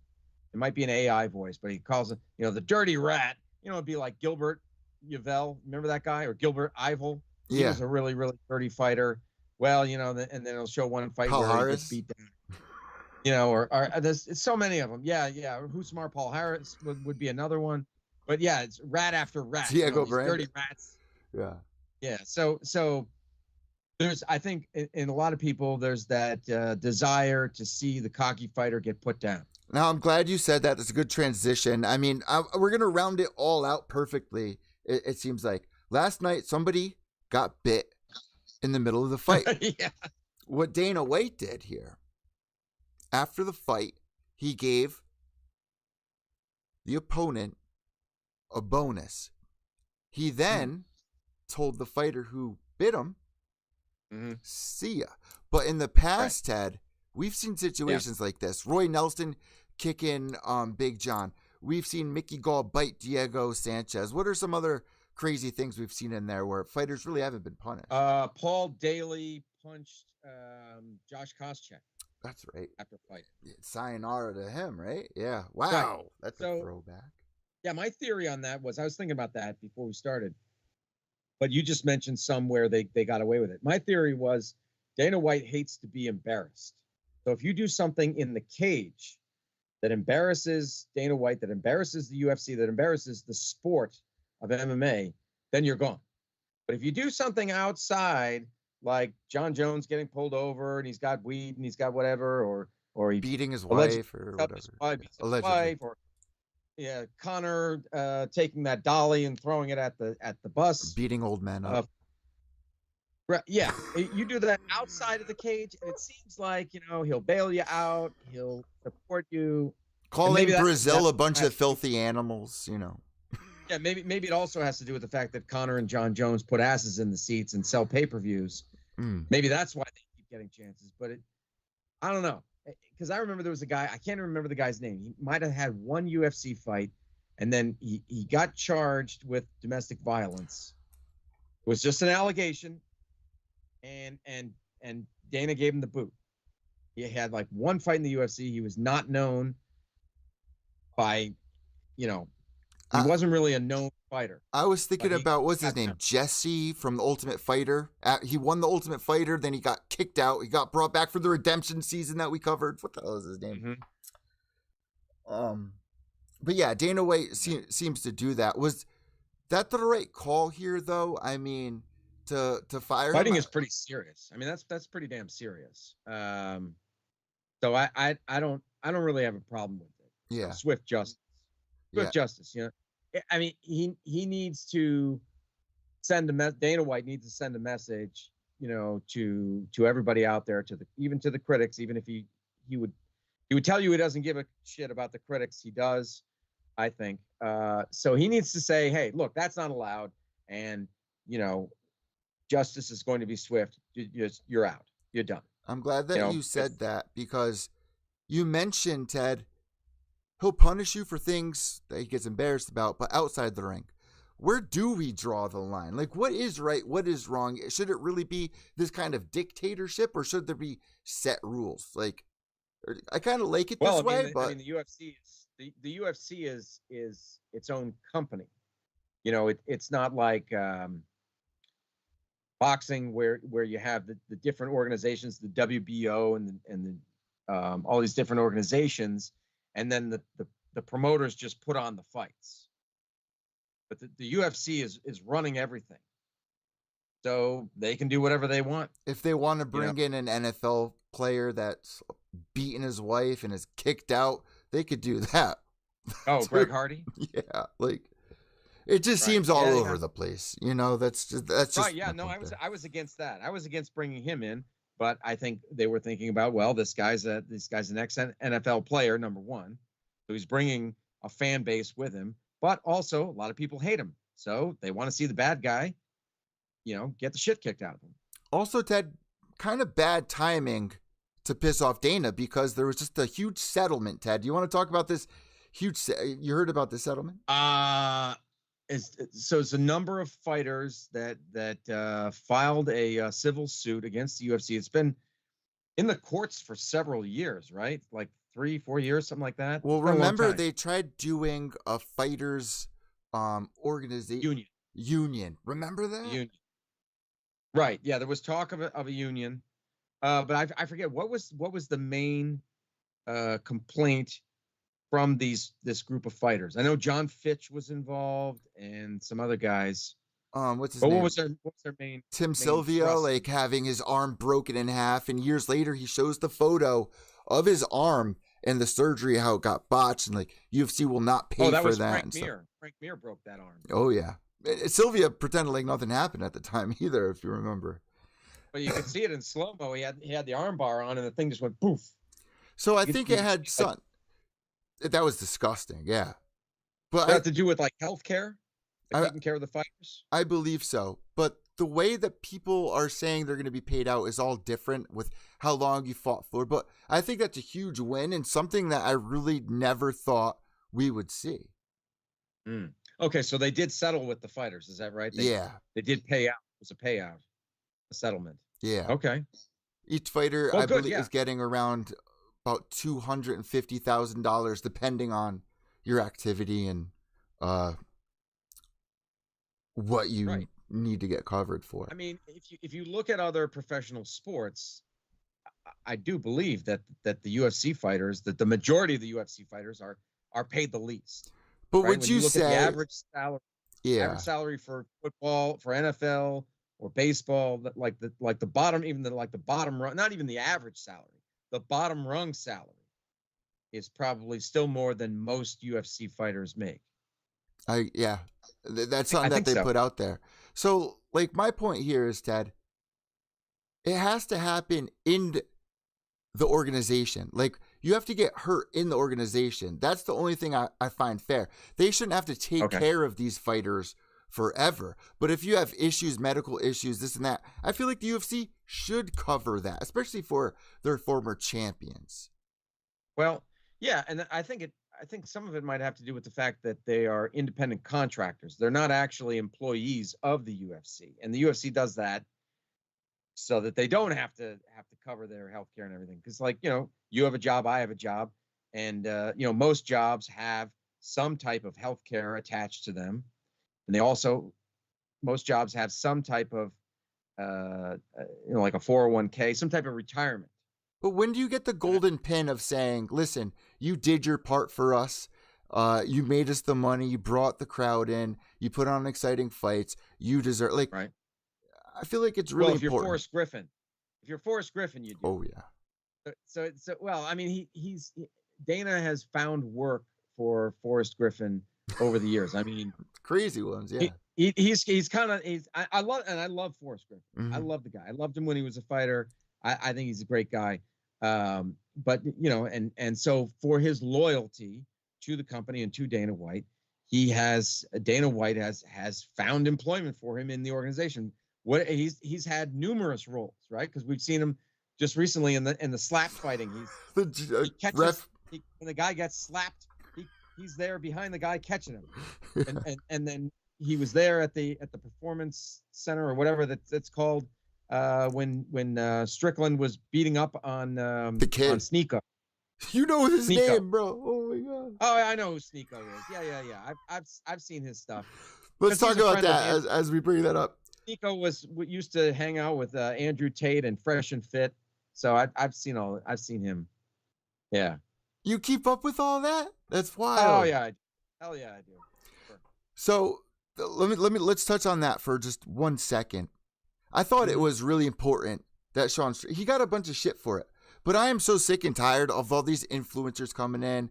It might be an AI voice, but he calls it, the dirty rat. It'd be like Gilbert Yvel. Remember that guy? Or Gilbert Ivel? He was a really, really dirty fighter. Well, and then it'll show one fight Paul where Harris? he gets beat down. Or there's so many of them. Yeah. Who's smart? Paul Harris would be another one. But yeah, it's rat after rat. Diego these Brandon. dirty rats. Yeah. Yeah. So there's, I think in a lot of people, there's that desire to see the cocky fighter get put down. Now, I'm glad you said that. That's a good transition. I mean, we're going to round it all out perfectly. It seems like last night somebody got bit in the middle of the fight. Yeah. What Dana White did here, after the fight, he gave the opponent a bonus. He then told the fighter who bit him, see ya. But in the past, Ted, we've seen situations like this. Roy Nelson kicking Big John. We've seen Mickey Gall bite Diego Sanchez. What are some other crazy things we've seen in there where fighters really haven't been punished? Paul Daly punched Josh Koscheck. That's right. After fight. Sayonara to him, right? Yeah. Wow. Right. That's a throwback. Yeah, my theory on that was, I was thinking about that before we started, but you just mentioned some where they got away with it. My theory was Dana White hates to be embarrassed. So if you do something in the cage that embarrasses Dana White, that embarrasses the UFC, that embarrasses the sport of MMA, then you're gone. But if you do something outside, like John Jones getting pulled over and he's got weed and he's got whatever, or he beating his wife or whatever. Allegedly. Or Connor taking that dolly and throwing it at the bus. Beating old men up. Yeah, you do that outside of the cage, and it seems like, he'll bail you out, he'll support you. Calling Brazil a bunch of filthy animals, Yeah, maybe it also has to do with the fact that Connor and John Jones put asses in the seats and sell pay-per-views. Maybe that's why they keep getting chances. But I don't know. Because I remember there was a guy, I can't remember the guy's name. He might have had one UFC fight, and then he got charged with domestic violence. It was just an allegation, and Dana gave him the boot. He had like one fight in the UFC. He was not known by, he wasn't really a known fighter. I was thinking about, what's his name? Jesse from The Ultimate Fighter. He won The Ultimate Fighter, then he got kicked out. He got brought back for the redemption season that we covered. What the hell is his name? But yeah, Dana White seems to do that. Was that the right call here, though? I mean, to fire him? Fighting is pretty serious. I mean, that's pretty damn serious. So I don't really have a problem with it. Yeah. Swift justice. Swift justice. You know, I mean, he needs to send Dana White needs to send a message, you know, to everybody out there, even to the critics, even if he would tell you he doesn't give a shit about the critics. He does, I think. So he needs to say, hey, look, that's not allowed, and you know, justice is going to be swift. You're out. You're done. I'm glad that you said that, because you mentioned, Ted, he'll punish you for things that he gets embarrassed about, but outside the ring. Where do we draw the line? Like, what is right? What is wrong? Should it really be this kind of dictatorship, or should there be set rules? Like, I kind of like it this way, but I mean, the UFC is its own company. You know, it's not like boxing where you have the different organizations, the WBO and all these different organizations, and then the promoters just put on the fights. But the UFC is running everything, so they can do whatever they want. If they want to bring in an NFL player that's beaten his wife and is kicked out, they could do that. Oh, Greg Hardy? Yeah, like it just seems all over the place. You know, that's just right. Yeah, no, I was against that. I was against bringing him in, but I think they were thinking about, well, this guy's an ex-NFL player, number one, so he's bringing a fan base with him. But also, a lot of people hate him. So they want to see the bad guy, you know, get the shit kicked out of him. Also, Ted, kind of bad timing to piss off Dana, because there was just a huge settlement, Ted. Do you want to talk about this huge you heard about this settlement? So it's a number of fighters that filed a civil suit against the UFC. It's been in the courts for several years, right? Like 3-4 years, something like that. Well, remember they tried doing a fighters organization union. Remember that? Union. Right. Yeah, there was talk of a union, but I forget what was the main complaint from this group of fighters. I know John Fitch was involved and some other guys. What's his name? What was their main? Tim Sylvia, like having his arm broken in half, and years later he shows the photo of his arm and the surgery, how it got botched, and like UFC will not pay for that. Frank Mir. Frank Mir broke that arm. Oh yeah, Sylvia pretended like nothing happened at the time either, if you remember. But you could see it in slow mo. He had the arm bar on, and the thing just went poof. So I think it had some. That was disgusting. Yeah, but it had to do with like healthcare, taking care of the fighters. I believe so, but the way that people are saying they're going to be paid out is all different with how long you fought for. But I think that's a huge win and something that I really never thought we would see. Okay, so they did settle with the fighters. Is that right? They did pay out. It was a payout, a settlement. Yeah. Okay. Each fighter, I believe, is getting around about $250,000, depending on your activity and what you need to get covered for. I mean, if you look at other professional sports, I do believe that the UFC fighters, that the majority of the UFC fighters are paid the least. But would you say the average salary for football, for NFL or baseball, like the bottom, the bottom rung, not even the average salary, the bottom rung salary is probably still more than most UFC fighters make. That's something that they put out there. So, like, my point here is, Ted, it has to happen in the organization. Like, you have to get hurt in the organization. That's the only thing I find fair. They shouldn't have to take care of these fighters forever. But if you have issues, medical issues, this and that, I feel like the UFC should cover that, especially for their former champions. Well, yeah, and I think some of it might have to do with the fact that they are independent contractors. They're not actually employees of the UFC, and the UFC does that so that they don't have to cover their health care and everything. Because, like, you know, you have a job, I have a job, and you know, most jobs have some type of health care attached to them, and most jobs have some type of you know, like a 401k, some type of retirement. But when do you get the golden pin of saying, listen, you did your part for us, You made us the money. You brought the crowd in. You put on exciting fights. You deserve Right. I feel like it's really Well, if you're important. Forrest Griffin, you do. Oh yeah. So well, I mean, Dana has found work for Forrest Griffin over the years. I mean, Crazy ones, yeah. He's kind of I love Forrest Griffin. I Mm-hmm. love the guy. I loved him when he was a fighter. I think he's a great guy. But you know, and so for his loyalty to the company and to Dana White, Dana White has found employment for him in the organization. What he's had numerous roles, right? Because we've seen him just recently in the slap fighting. He catches when the guy gets slapped. He's there behind the guy catching him, and then he was there at the performance center or whatever that's called when Strickland was beating up on the kid on Sneeko. You know his Sneeko. name, bro. Oh my god. Oh, I know who Sneeko is. Yeah. I've seen his stuff. Let's talk about that as we bring that up. Sneeko used to hang out with Andrew Tate and Fresh and Fit, so I've seen him. Yeah. You keep up with all that? That's wild. Oh yeah, hell yeah, I do. Sure. So let's touch on that for just 1 second. I thought it was really important that he got a bunch of shit for it. But I am so sick and tired of all these influencers coming in,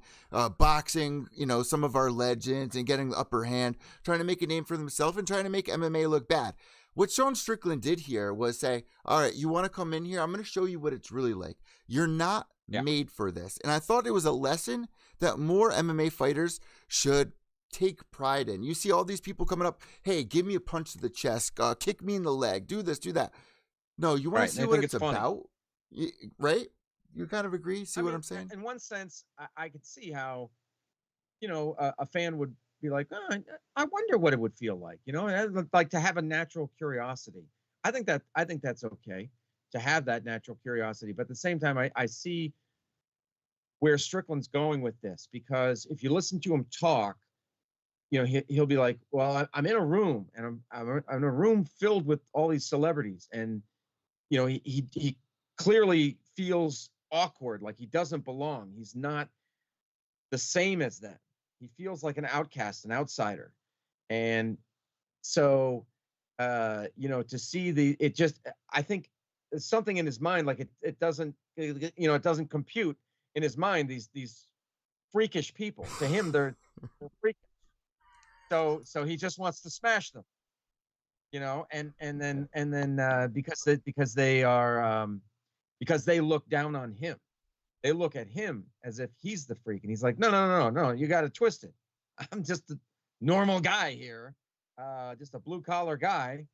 boxing, some of our legends and getting the upper hand, trying to make a name for themselves and trying to make MMA look bad. What Sean Strickland did here was say, all right, you want to come in here? I'm going to show you what it's really like. You're not made for this. And I thought it was a lesson that more MMA fighters should take pride in. You see all these people coming up, hey, give me a punch to the chest, kick me in the leg, do this, do that. No, you want to see what it's about? Right? You kind of agree? See what I'm saying? In one sense, I could see how, a fan would be like, oh, I wonder what it would feel like, like to have a natural curiosity. I think that's okay to have that natural curiosity. But at the same time, I see where Strickland's going with this, because if you listen to him talk, he'll be like, well, I'm in a room and I'm in a room filled with all these celebrities. And, he clearly feels awkward, like he doesn't belong. He's not the same as them. He feels like an outcast, an outsider. And so, to see I think there's something in his mind, like it doesn't compute in his mind, these freakish people. To him, they're freakish. So he just wants to smash them, and then because they look down on him. They look at him as if he's the freak. And he's like, no, you got to twist it. I'm just a normal guy here, just a blue-collar guy,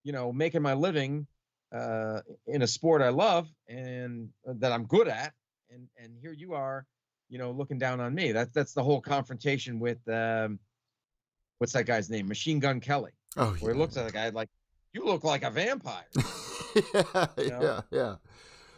making my living in a sport I love and that I'm good at. And here you are, looking down on me. That's the whole confrontation with, what's that guy's name? Machine Gun Kelly. Oh, where he looks at the guy like, you look like a vampire. Yeah.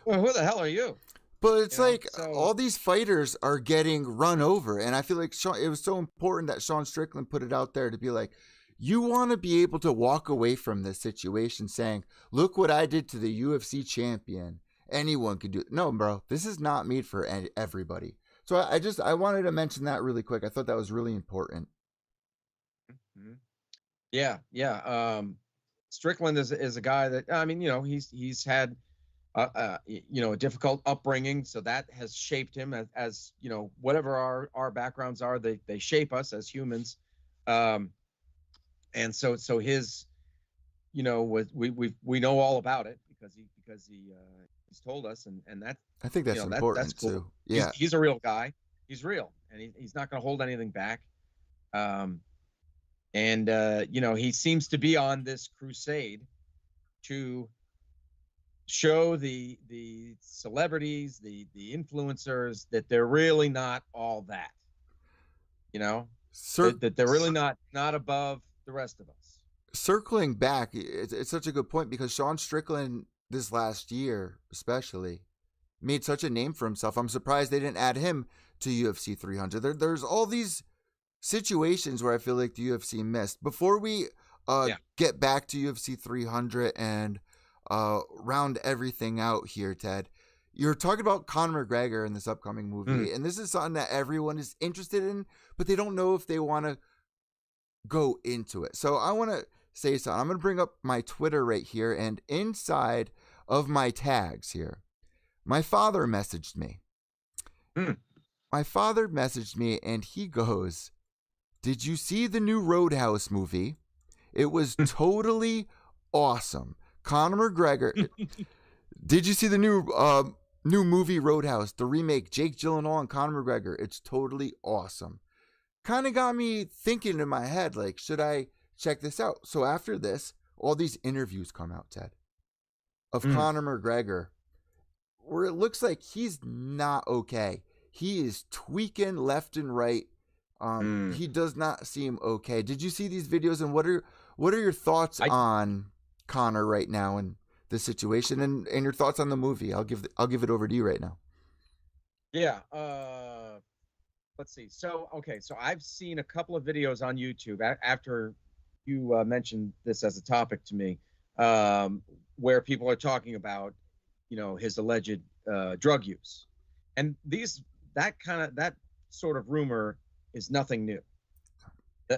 Well, who the hell are you? But it's all these fighters are getting run over. And I feel like it was so important that Sean Strickland put it out there to be like, you want to be able to walk away from this situation saying, look what I did to the UFC champion. Anyone could do it. No, bro, this is not made for everybody. So I wanted to mention that really quick. I thought that was really important. Mm-hmm. Yeah. Strickland is a guy that, I mean, he's had a difficult upbringing, so that has shaped him as whatever our backgrounds are, they shape us as humans. And so his, we know all about it because he's told us, and that, I think that's important that's cool. too. Yeah, he's a real guy. He's real, and he's not going to hold anything back. He seems to be on this crusade to show the celebrities, the influencers, that they're really not all that, that they're really not above the rest of us. Circling back, it's such a good point, because Sean Strickland this last year especially made such a name for himself. I'm surprised they didn't add him to UFC 300. There's all these situations where I feel like the UFC missed. Before we get back to UFC 300 and round everything out here, Ted, you're talking about Conor McGregor in this upcoming movie, and this is something that everyone is interested in, but they don't know if they want to go into it. So I want to say something. I'm going to bring up my Twitter right here, and inside of my tags here, my father messaged me. My father messaged me, and he goes, "Did you see the new Roadhouse movie? It was totally awesome. Conor McGregor. Did you see the new movie Roadhouse, the remake, Jake Gyllenhaal and Conor McGregor? It's totally awesome." Kind of got me thinking in my head, like, should I check this out? So after this, all these interviews come out, Ted, of Conor McGregor, where it looks like he's not okay. He is tweaking left and right. He does not seem okay. Did you see these videos, and what are your thoughts on Conor right now and the situation, and your thoughts on the movie? I'll give it over to you right now. Yeah. Let's see. So I've seen a couple of videos on YouTube after you mentioned this as a topic to me, where people are talking about, his alleged drug use, and that sort of rumor is nothing new.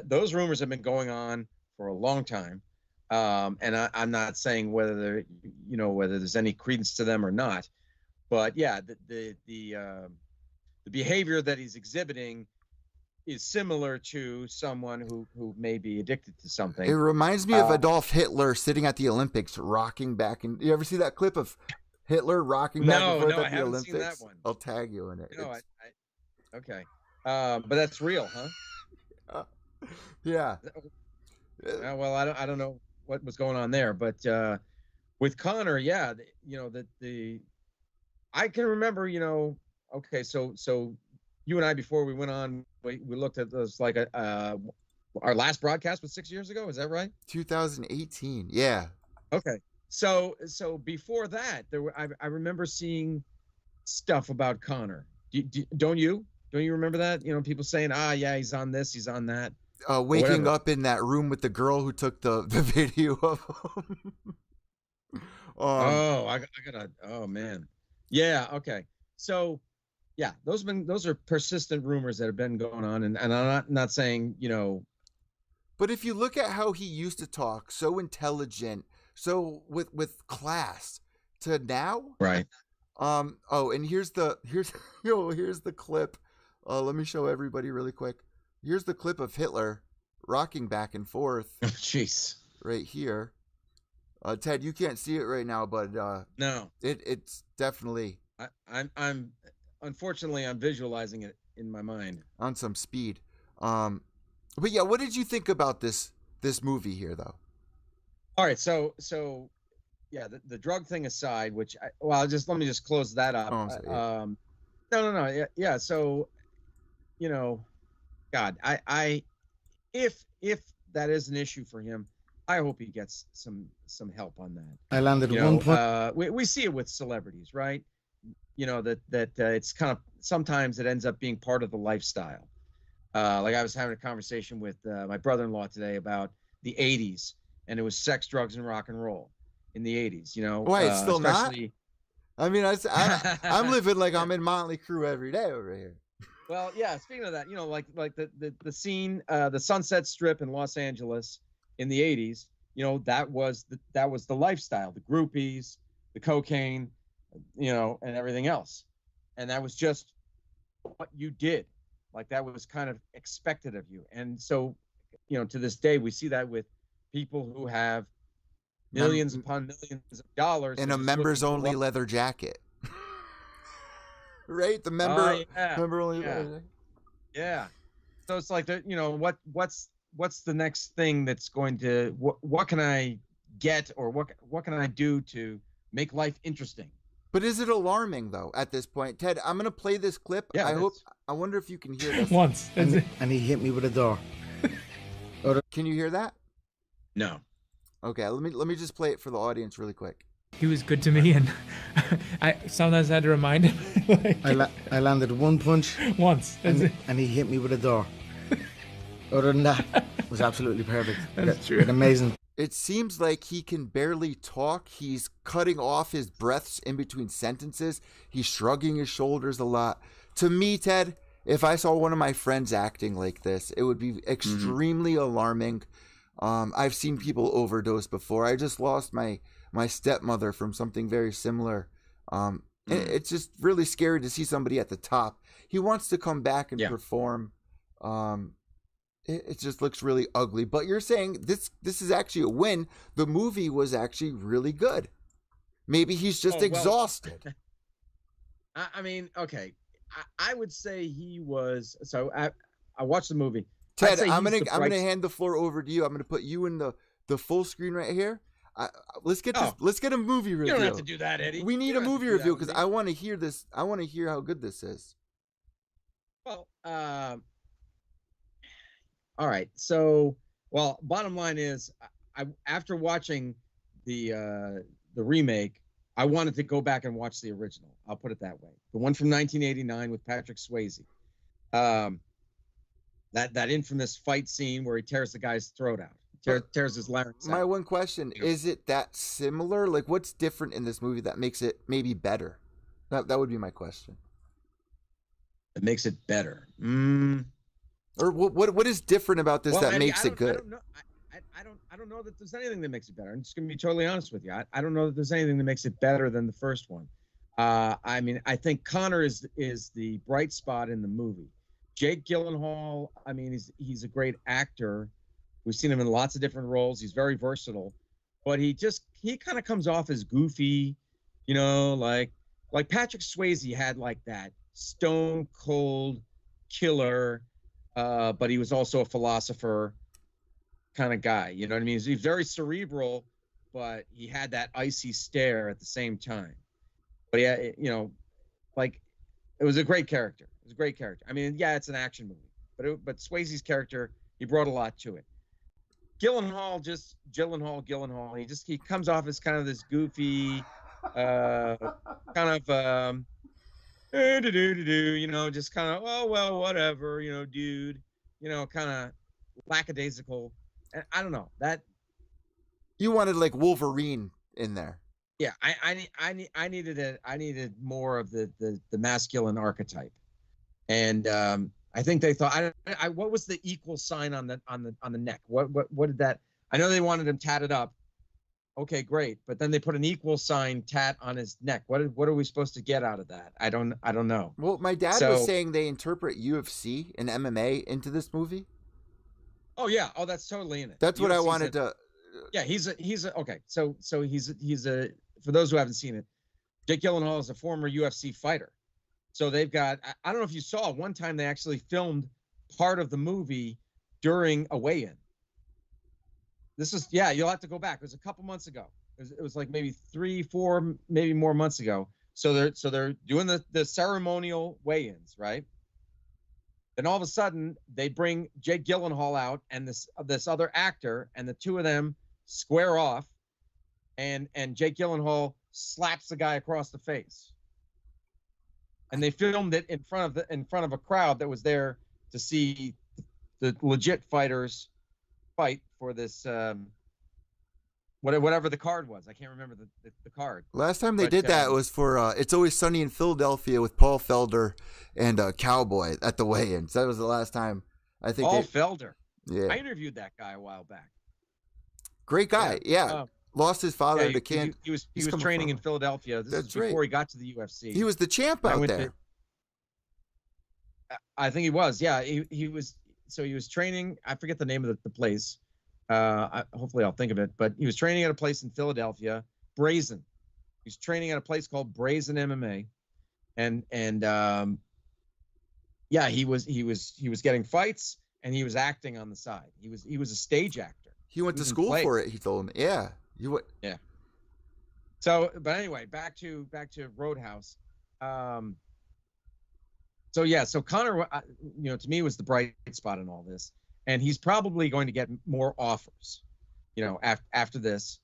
Those rumors have been going on for a long time, and I'm not saying whether there's any credence to them or not, but yeah, the behavior that he's exhibiting is similar to someone who may be addicted to something. It reminds me of Adolf Hitler sitting at the Olympics, rocking back. And you ever see that clip of Hitler rocking back and forth at the Olympics? Seen that one. I'll tag you in it. Okay. But that's real, huh? Yeah. Well, I don't know what was going on there, but with Conor, yeah, I can remember, okay, so you and I, before we went on, we looked at this, like our last broadcast was 6 years ago. Is that right? 2018. Yeah. Okay. So before that, I remember seeing stuff about Conor. Don't you remember that? People saying, yeah, he's on this, he's on that. Waking up in that room with the girl who took the video of him. Oh man. Yeah. Okay. So, yeah, those are persistent rumors that have been going on, and I'm not saying, But if you look at how he used to talk, so intelligent, so with class, to now, right? And here's the clip. Let me show everybody really quick. Here's the clip of Hitler rocking back and forth. Jeez. Right here. Ted, you can't see it right now, but no, it's definitely. I'm unfortunately I'm visualizing it in my mind on some speed. But yeah, what did you think about this movie here, though? All right, so yeah, the drug thing aside, which let me just close that up. No, yeah. So, God, if that is an issue for him, I hope he gets some help on that. I landed one point. We see it with celebrities, right? That it's kind of, sometimes it ends up being part of the lifestyle. Like I was having a conversation with my brother-in-law today about the 80s, and it was sex, drugs, and rock and roll in the 80s. Why, it's still not? I mean, I'm living like I'm in Motley Crue every day over here. Well, yeah. Speaking of that, like the scene, the Sunset Strip in Los Angeles in the 80s. That was the lifestyle, the groupies, the cocaine, and everything else. And that was just what you did. Like, that was kind of expected of you. And so, to this day, we see that with people who have millions upon millions of dollars in a members only leather jacket. Right? The member only leather jacket. Yeah. So it's like, what's the next thing that's going to, what can I get, or what can I do to make life interesting? But is it alarming, though, at this point? Ted, I'm going to play this clip. Yeah, I wonder if you can hear this. Once. And he hit me with a door. Can you hear that? No. Okay, let me just play it for the audience really quick. He was good to me, and I sometimes had to remind him. I landed one punch. Once. And he hit me with a door. Other than that, it was absolutely perfect. That's true. Amazing. It seems like he can barely talk. He's cutting off his breaths in between sentences. He's shrugging his shoulders a lot. To me, Ted, if I saw one of my friends acting like this, it would be extremely alarming. I've seen people overdose before. I just lost my stepmother from something very similar. It's just really scary to see somebody at the top. He wants to come back and perform. It just looks really ugly. But you're saying this is actually a win. The movie was actually really good. Maybe he's just exhausted. I mean, okay. I would say he was. So I watched the movie. Ted, I'm gonna hand the floor over to you. I'm gonna put you in the full screen right here. Let's get this. Let's get a movie review. You don't have to do that, Eddie. We need a movie review because I want to hear this. I want to hear how good this is. Well, all right. So, bottom line is, after watching the remake, I wanted to go back and watch the original. I'll put it that way. The one from 1989 with Patrick Swayze. That infamous fight scene where he tears the guy's throat out, tears his larynx out. My one question, is it that similar? Like, what's different in this movie that makes it maybe better? That would be my question. It makes it better. Or what is different about this that makes it good? I don't know that there's anything that makes it better. I'm just going to be totally honest with you. I don't know that there's anything that makes it better than the first one. I mean, I think Connor is the bright spot in the movie. Jake Gyllenhaal, I mean, he's a great actor. We've seen him in lots of different roles. He's very versatile, but he kind of comes off as goofy, like Patrick Swayze had like that stone cold killer, but he was also a philosopher kind of guy. You know what I mean? He's very cerebral, but he had that icy stare at the same time. But yeah, like it was a great character. It was a great character. I mean, yeah, it's an action movie, but Swayze's character, he brought a lot to it. Gyllenhaal. He comes off as kind of this goofy, kind of just kind of, oh well, whatever, dude, kind of lackadaisical. And I don't know that. You wanted like Wolverine in there. Yeah, I needed more of the masculine archetype, and I think they thought what was the equal sign on the neck? What did that? I know they wanted him tatted up. Okay, great, but then they put an equal sign tat on his neck. What are we supposed to get out of that? I don't know. Well, my dad was saying they interpret UFC and MMA into this movie. Oh yeah, that's totally in it. That's what I wanted to. Yeah, he's a okay. So he's a for those who haven't seen it, Jake Gyllenhaal is a former UFC fighter. So they've got, I don't know if you saw, one time they actually filmed part of the movie during a weigh-in. You'll have to go back. It was a couple months ago. It was like maybe 3-4, maybe more months ago. So they're doing the ceremonial weigh-ins, right? Then all of a sudden they bring Jake Gyllenhaal out and this other actor, and the two of them square off, and Jake Gyllenhaal slaps the guy across the face. And they filmed it in front of a crowd that was there to see the legit fighters fight for this whatever the card was. I can't remember the card. Last time they did that was for It's Always Sunny in Philadelphia with Paul Felder and Cowboy at the weigh-ins. That was the last time I think. Paul Felder. Yeah. I interviewed that guy a while back. Great guy. Yeah. Lost his father to cancer. He was training in Philadelphia. This is before he got to the UFC. He was the champ out there. I think he was. Yeah, he was. So he was training. I forget the name of the place. Hopefully I'll think of it. But he was training at a place in Philadelphia, Brazen. He was training at a place called Brazen MMA, and he was getting fights, and he was acting on the side. He was a stage actor. He went to school for it. He told me. Yeah. Yeah. So, but anyway, back to Roadhouse. So Connor, to me, was the bright spot in all this, and he's probably going to get more offers, after this,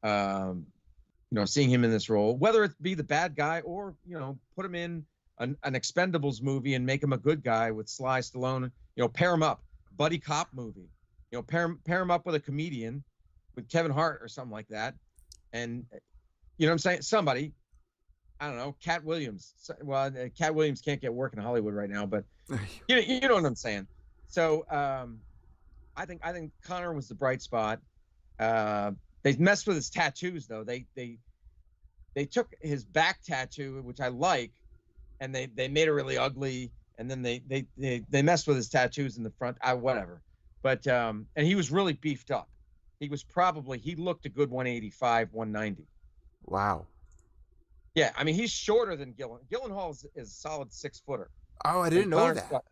seeing him in this role, whether it be the bad guy or, put him in an Expendables movie and make him a good guy with Sly Stallone, pair him up, buddy cop movie, pair him up with a comedian. with Kevin Hart or something like that. And you know what I'm saying? Somebody, I don't know, Cat Williams. Well, Cat Williams can't get work in Hollywood right now, but you know what I'm saying. So I think Conor was the bright spot. They messed with his tattoos though. They took his back tattoo, which I like, and they made it really ugly. And then they messed with his tattoos in the front. Whatever. But and he was really beefed up. He looked a good 185, 190. Wow. Yeah, I mean he's shorter than Gyllenhaal is a solid 6-footer. Oh, I didn't know that.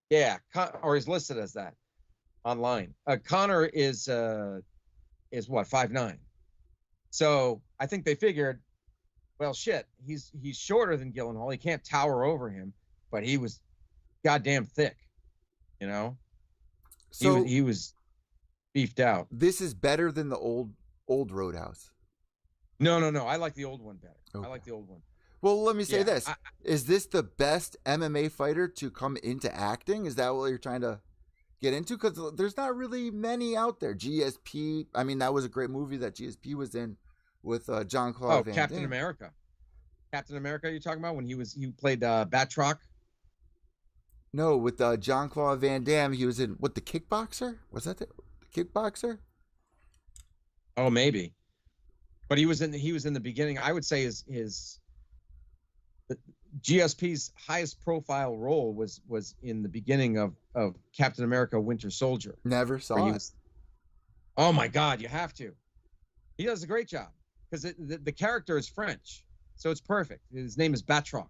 Yeah, or he's listed as that online. Conor is what, 5'9". So I think they figured, well, shit, he's shorter than Gyllenhaal. He can't tower over him, but he was goddamn thick, you know. So he was beefed out. This is better than the old Roadhouse. No. I like the old one better. Okay. I like the old one. Well, let me say this. Is this the best MMA fighter to come into acting? Is that what you're trying to get into? Because there's not really many out there. GSP, I mean, that was a great movie that GSP was in with Jean-Claude Van Captain Damme. America. Captain America you're talking about when he played Batroc? No, with Jean-Claude Van Damme, he was in, what, The Kickboxer? Was that the Kickboxer? Oh, maybe. But he was in the beginning. I would say his GSP's highest profile role was in the beginning of Captain America: Winter Soldier. Never saw it. Oh my God, you have to. He does a great job because the character is French, so it's perfect. His name is Batroc,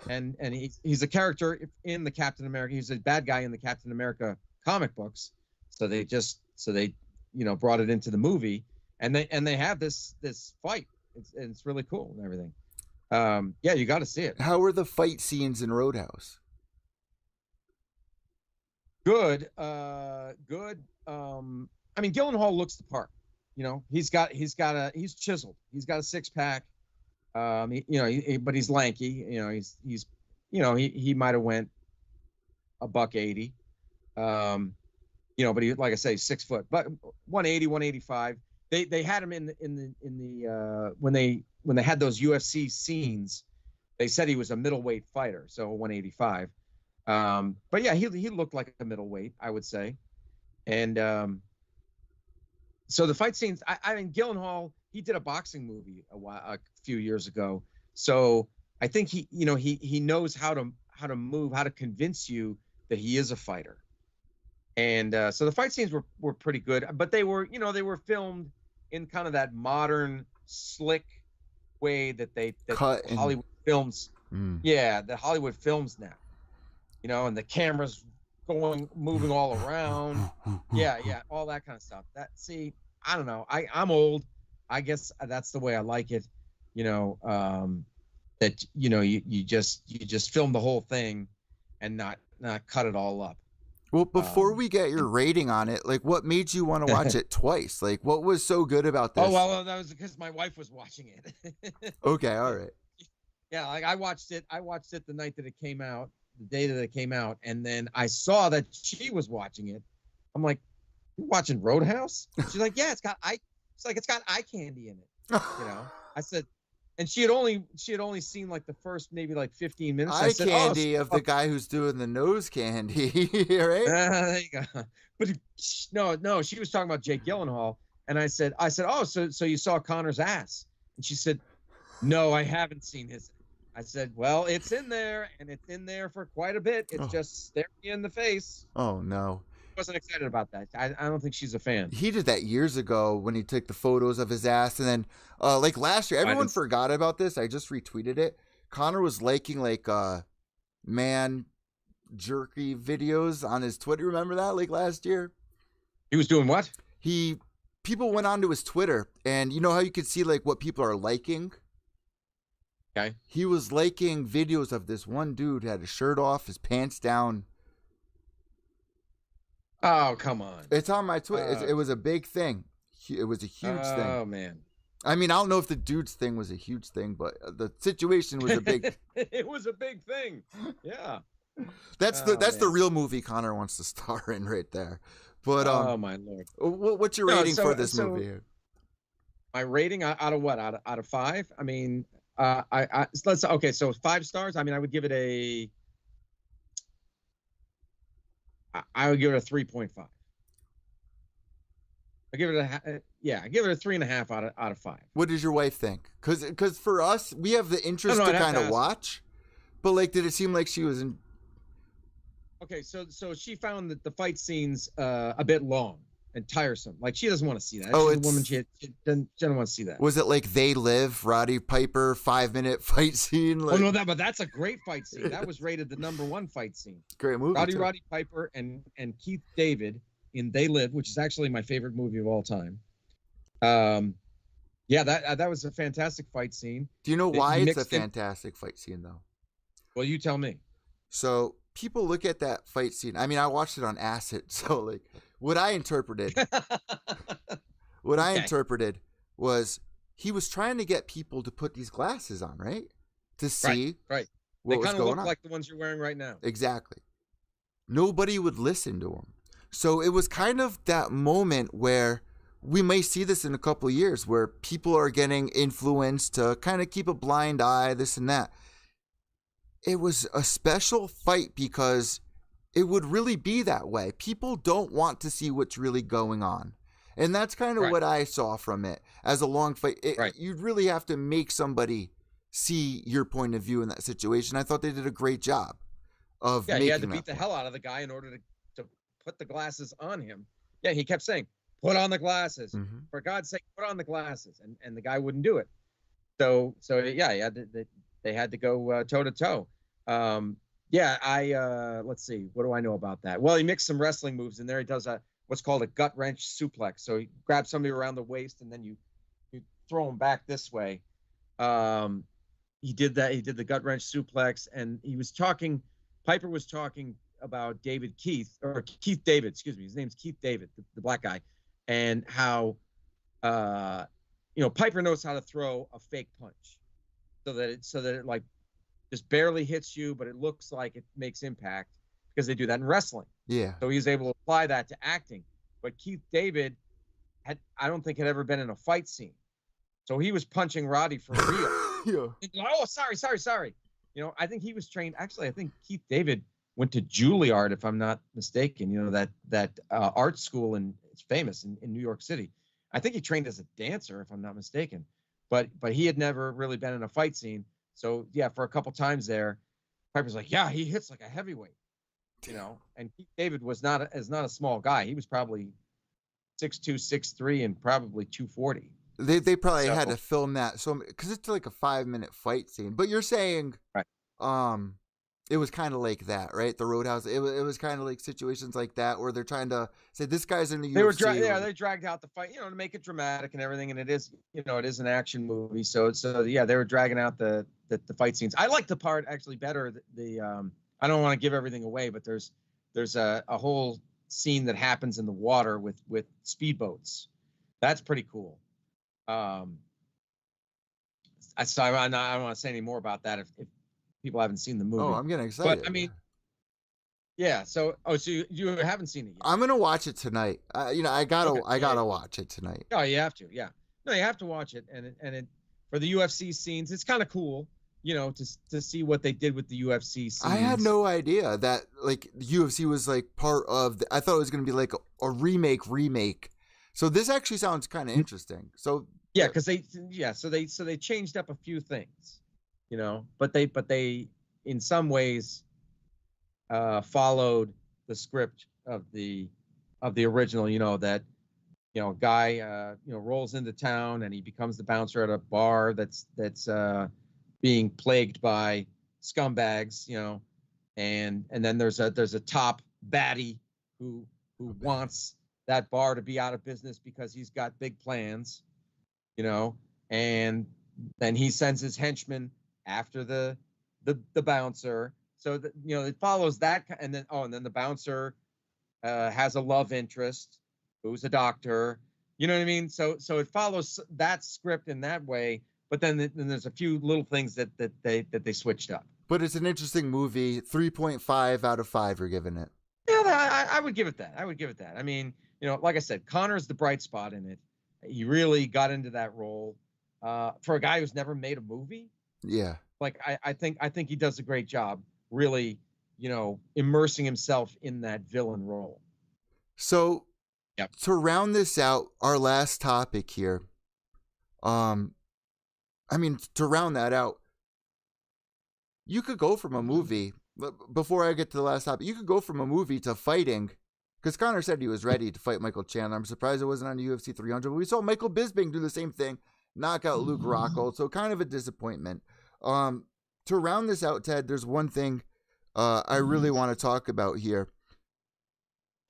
and he's a character in the Captain America. He's a bad guy in the Captain America comic books. So they brought it into the movie, and they have this fight. It's really cool and everything. Yeah, you got to see it. How were the fight scenes in Roadhouse? Good. Good. I mean, Gyllenhaal looks the part. You know, he's chiseled. He's got a 6-pack. But he's lanky. You know, he might have went $180. But he, like I say, 6 foot, but 180, 185. They had him in the when they had those UFC scenes, they said he was a middleweight fighter, so 185. But yeah, he looked like a middleweight, I would say. And so the fight scenes, I mean, Gyllenhaal, he did a boxing movie a few years ago, so I think he knows how to move, how to convince you that he is a fighter. And so the fight scenes were pretty good, but they were filmed in kind of that modern, slick way that Hollywood films. Yeah, that Hollywood films now. You know, and the camera's moving all around. Yeah, all that kind of stuff. I don't know. I'm old. I guess that's the way I like it. You know, that you just film the whole thing and not cut it all up. Well, before we get your rating on it, like, what made you want to watch it twice? Like, what was so good about this? Oh, well, that was because my wife was watching it. Okay, all right. Yeah, like I watched it the night that it came out, the day that it came out, and then I saw that she was watching it. I'm like, "You watching Roadhouse?" She's like, "Yeah, it's got eye candy in it." You know, I said. And she had only seen like the first maybe like 15 minutes. Eye candy of the guy who's doing the nose candy, right? There you go. But no, she was talking about Jake Gyllenhaal, and I said, oh, so you saw Conor's ass? And she said, no, I haven't seen his. I said, well, it's in there, and it's in there for quite a bit. It's just staring you in the face. Oh no. Wasn't excited about that. I don't think she's a fan. He did that years ago when he took the photos of his ass, and then like last year, everyone forgot about this. I just retweeted it. Conor was liking like man jerky videos on his Twitter. Remember that? Like last year, he was doing what? People went onto his Twitter, and you know how you could see like what people are liking. Okay. He was liking videos of this one dude who had his shirt off, his pants down. Oh, come on. It's on my Twitter. It was a big thing. It was a huge thing. Oh, man. I mean, I don't know if the dude's thing was a huge thing, but the situation was a big... It was a big thing. Yeah. That's the real movie Conor wants to star in right there. But oh my Lord. What's your rating for this movie? My rating out of what? Out of 5? I mean, so 5 stars. I mean, I would give it a 3.5. I give it I give it a 3.5 out of 5. What does your wife think? Because for us, we have the interest to kind of watch, but like, did it seem like she was in? Okay, so she found that the fight scenes a bit long and tiresome. Like, she doesn't want to see that. Oh, she's a woman. She doesn't want to see that. Was it like They Live, Roddy Piper 5-minute fight scene? Like... Oh no, but that's a great fight scene. That was rated the #1 fight scene. Great movie. Roddy Piper and Keith David in They Live, which is actually my favorite movie of all time. Yeah, that was a fantastic fight scene. Do you know why it's a fantastic fight scene though? Well, you tell me. So people look at that fight scene. I mean, I watched it on acid, so like what I interpreted was he was trying to get people to put these glasses on, right? To see right. What they was kind of going look on. Like the ones you're wearing right now. Exactly. Nobody would listen to him. So it was kind of that moment where we may see this in a couple of years where people are getting influenced to kind of keep a blind eye, this and that. It was a special fight because it would really be that way. People don't want to see what's really going on. And that's kind of what I saw from it as a long fight. You'd really have to make somebody see your point of view in that situation. I thought they did a great job of making he had to beat that the point. hell out of the guy in order to put the glasses on him. Yeah, he kept saying, put on the glasses. Mm-hmm. For God's sake, put on the glasses. And the guy wouldn't do it. So yeah, they had to go toe to toe. Let's see, what do I know about that? Well, he mixed some wrestling moves in there. He does what's called a gut wrench suplex. So he grabs somebody around the waist and then you throw him back this way. He did that. He did the gut wrench suplex, and Piper was talking about Keith David, excuse me. His name's Keith David, the black guy, and how, Piper knows how to throw a fake punch so that it like just barely hits you, but it looks like it makes impact because they do that in wrestling. Yeah. So he's able to apply that to acting. But Keith David I don't think had ever been in a fight scene. So he was punching Roddy for real. Yeah. Oh, sorry. I think he was trained. Actually, I think Keith David went to Juilliard, if I'm not mistaken. That art school, and it's famous in New York City. I think he trained as a dancer, if I'm not mistaken. But he had never really been in a fight scene. So yeah, for a couple times there, Piper's like, yeah, he hits like a heavyweight, And Keith David was not a small guy. He was probably 6'2", 6'3", and probably 240. They probably had to film that because it's like a 5-minute fight scene. But you're saying, it was kind of like that, right? The Roadhouse. It was kind of like situations like that where they're trying to say this guy's in the UFC. They dragged out the fight, to make it dramatic and everything. And it is, it is an action movie. So yeah, they were dragging out the fight scenes. I like the part actually better. I don't want to give everything away, but there's a whole scene that happens in the water with speedboats. That's pretty cool. So I don't want to say any more about that if people haven't seen the movie. Oh, I'm getting excited. But I mean, yeah. So you haven't seen it yet? I'm gonna watch it tonight. I gotta watch it tonight. Oh, you have to. Yeah. No, you have to watch it. And for the UFC scenes, it's kind of cool. To see what they did with the UFC scenes. I had no idea that like the UFC was like part of. I thought it was gonna be like a remake. So this actually sounds kind of interesting. So yeah, because they changed up a few things, but they in some ways followed the script of the original. That guy rolls into town and he becomes the bouncer at a bar that's being plagued by scumbags, and then there's a top baddie who wants that bar to be out of business because he's got big plans, and then he sends his henchmen after the bouncer. So that, it follows that, and then the bouncer has a love interest who's a doctor. You know what I mean? So it follows that script in that way, but then there's a few little things that they switched up. But it's an interesting movie. 3.5 out of 5 you're giving it. Yeah, I would give it that. I would give it that. I mean, like I said, Connor's the bright spot in it. He really got into that role. For a guy who's never made a movie, Yeah. like I think he does a great job, really, immersing himself in that villain role. So, yep. To round this out, our last topic here. To round that out, you could go from a movie. Before I get to the last topic, you could go from a movie to fighting, because Connor said he was ready to fight Michael Chandler. I'm surprised it wasn't on UFC 300. But we saw Michael Bisping do the same thing, knock out Luke Rockhold. So kind of a disappointment. To round this out, Ted, there's one thing I really want to talk about here.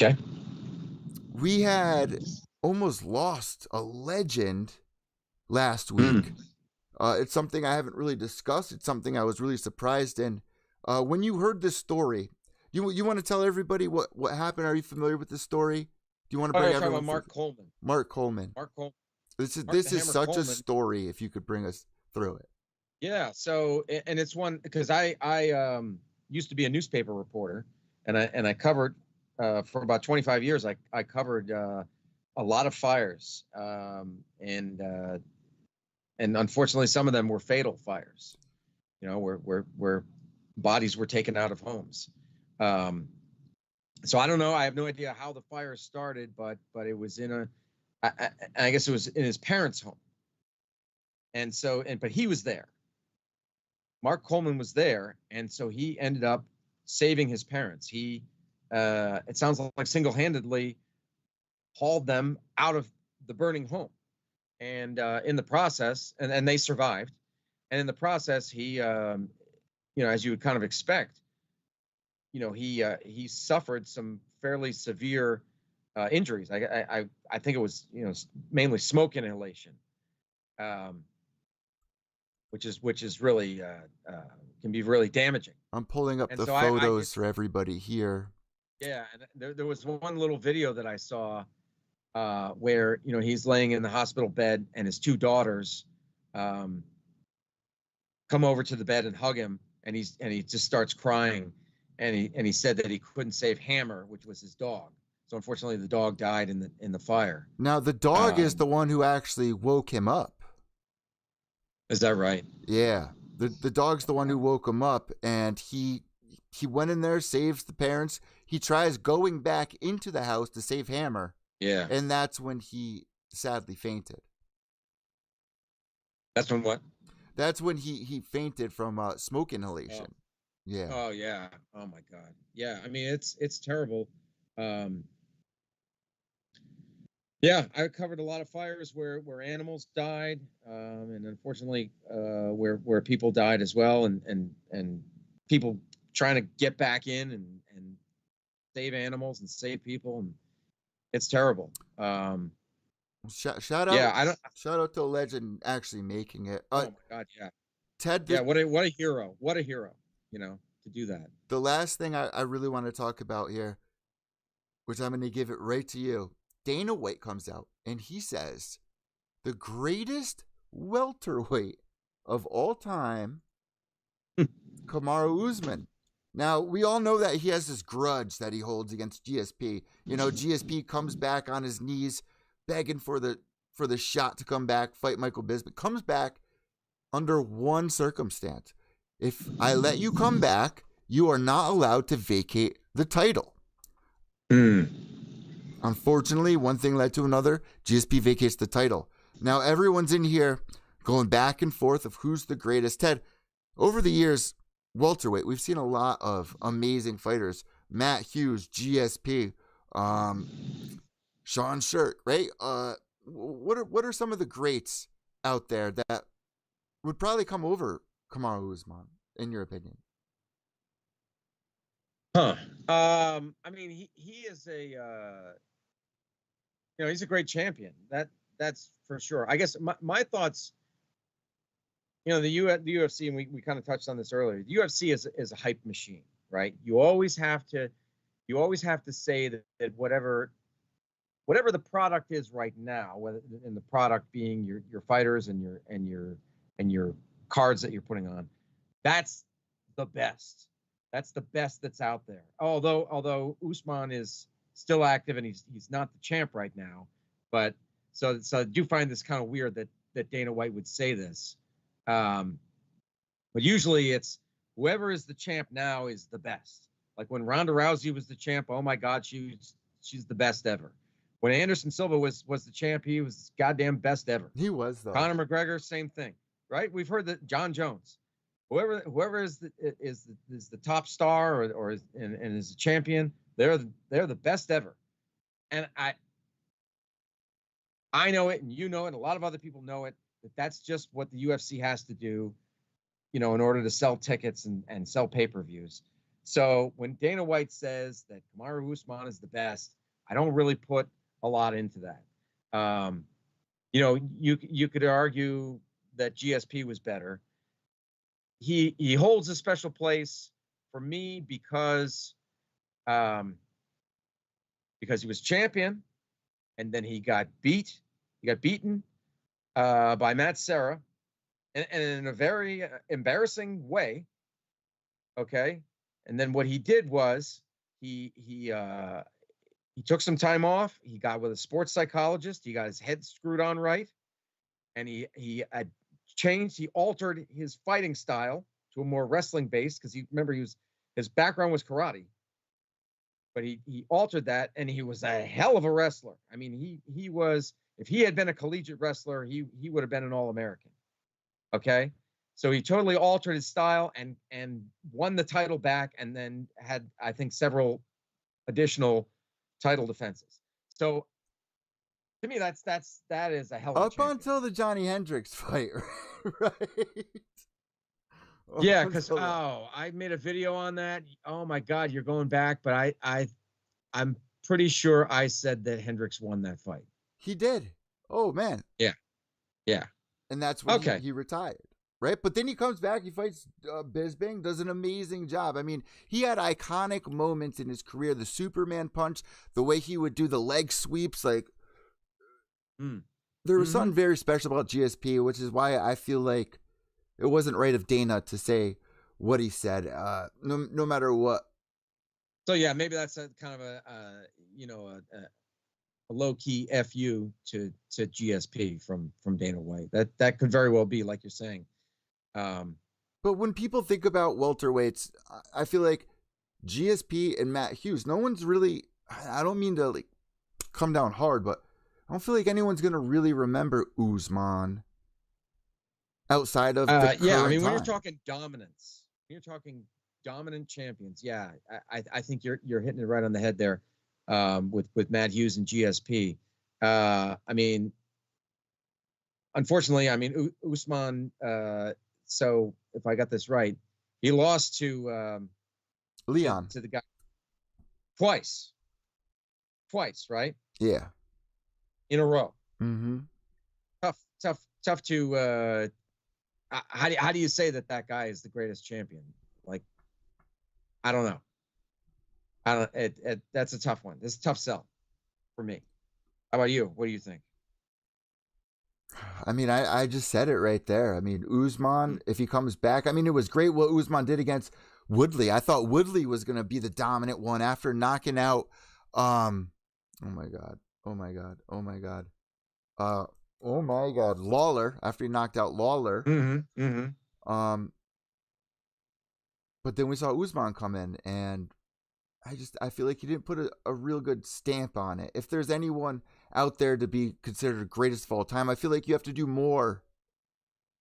Okay. We had almost lost a legend last week. It's something I haven't really discussed. It's something I was really surprised in. When you heard this story, you want to tell everybody what happened? Are you familiar with this story? Do you want to bring everyone? About Mark Coleman. Mark Coleman. This is such Coleman. A story. If you could bring us through it. Yeah. So, and it's one because I used to be a newspaper reporter, and I covered for about 25 years. I covered a lot of fires, and unfortunately, some of them were fatal fires. Where bodies were taken out of homes. So I don't know. I have no idea how the fire started, but it was I guess it was in his parents' home. And so, but he was there. Mark Coleman was there. And so he ended up saving his parents. He, it sounds like single-handedly hauled them out of the burning home. And in the process, and they survived. And in the process, he, as you would kind of expect, he suffered some fairly severe injuries. I think it was mainly smoke inhalation, which is really can be really damaging. I'm pulling up the photos for everybody here. Yeah, and there was one little video that I saw where he's laying in the hospital bed and his two daughters come over to the bed and hug him. And he just starts crying, and he said that he couldn't save Hammer, which was his dog. So unfortunately, the dog died in the fire. Now the dog is the one who actually woke him up. Is that right? Yeah, the dog's the one who woke him up, and he went in there, saves the parents. He tries going back into the house to save Hammer. Yeah, and that's when he sadly fainted. That's when what? That's when he fainted from smoke inhalation. Oh. Yeah. Oh yeah. Oh my God. Yeah. I mean, it's terrible. Yeah, I covered a lot of fires where animals died, and unfortunately, where people died as well, and people trying to get back in and save animals and save people, and it's terrible. Shout out! Yeah, shout out to a legend actually making it. Oh my God, yeah, Ted. Yeah, what a hero! What a hero! To do that. The last thing I really want to talk about here, which I'm going to give it right to you. Dana White comes out and he says, the greatest welterweight of all time, Kamaru Usman. Now, we all know that he has this grudge that he holds against GSP. GSP comes back on his knees, begging for the shot to come back, fight Michael Bisping. Comes back under one circumstance. If I let you come back, you are not allowed to vacate the title. Unfortunately, one thing led to another. GSP vacates the title. Now, everyone's in here going back and forth of who's the greatest. Ted, over the years, welterweight, we've seen a lot of amazing fighters. Matt Hughes, GSP, Sean Shirk, right? What are some of the greats out there that would probably come over Kamaru Usman, in your opinion? I mean, he is he's a great champion. That's for sure. I guess my thoughts, the UFC, and we kind of touched on this earlier. The UFC is a hype machine, right? You always have to say that whatever the product is right now, and the product being your fighters and your cards that you're putting on, that's the best. That's the best that's out there. Although Usman is still active and he's not the champ right now, but so I do find this kind of weird that Dana White would say this. But usually it's whoever is the champ now is the best. Like when Ronda Rousey was the champ, oh my God, she's the best ever. When Anderson Silva was the champ, he was goddamn best ever. He was, though. Conor McGregor, same thing, right? We've heard that John Jones, whoever is the top star or is a champion, they're the best ever. And I know it, and you know it, and a lot of other people know it, that's just what the UFC has to do, in order to sell tickets and sell pay-per-views. So when Dana White says that Kamaru Usman is the best, I don't really put a lot into that. You could argue that GSP was better. He holds a special place for me because he was champion, and then he got beaten by Matt Serra, and in a very embarrassing way. Okay, and then what he did was he took some time off. He got with a sports psychologist. He got his head screwed on right, and he had changed. He altered his fighting style to a more wrestling base because his background was karate, but he altered that, and he was a hell of a wrestler. I mean, he was, if he had been a collegiate wrestler, he would have been an All-American. Okay, so he totally altered his style and won the title back, and then had, I think, several additional title defenses. So to me, that is a hell of a champion. Up until the Johnny Hendricks fight, right? Yeah, because I made a video on that. Oh my God, you're going back, but I'm pretty sure I said that Hendricks won that fight. He did. Oh man. Yeah. And that's when he retired, right? But then he comes back, he fights Bisping, does an amazing job. I mean, he had iconic moments in his career. The Superman punch, the way he would do the leg sweeps, like there was something very special about GSP, which is why I feel like it wasn't right of Dana to say what he said, no matter what. So yeah, maybe that's a kind of a low-key FU to GSP from Dana White. That could very well be, like you're saying. But when people think about welterweights, I feel like GSP and Matt Hughes, no one's really, I don't mean to like come down hard, but I don't feel like anyone's going to really remember Usman outside of the yeah, I mean, when time. you're talking dominance, when you're talking dominant champions, yeah, I think you're hitting it right on the head there. With Matt Hughes and GSP. I mean, unfortunately, I mean, Usman, so if I got this right, he lost to Leon. To the guy twice, right? Yeah. In a row. Mm-hmm. Tough to, how do you say that guy is the greatest champion? Like, I don't know. That's a tough one. It's a tough sell for me. How about you? What do you think? I mean, I just said it right there. I mean, Usman, if he comes back, I mean, it was great what Usman did against Woodley. I thought Woodley was going to be the dominant one after knocking out, oh my God, Lawler, after he knocked out Lawler. But then we saw Usman come in, and I feel like he didn't put a real good stamp on it. If there's anyone out there to be considered greatest of all time, I feel like you have to do more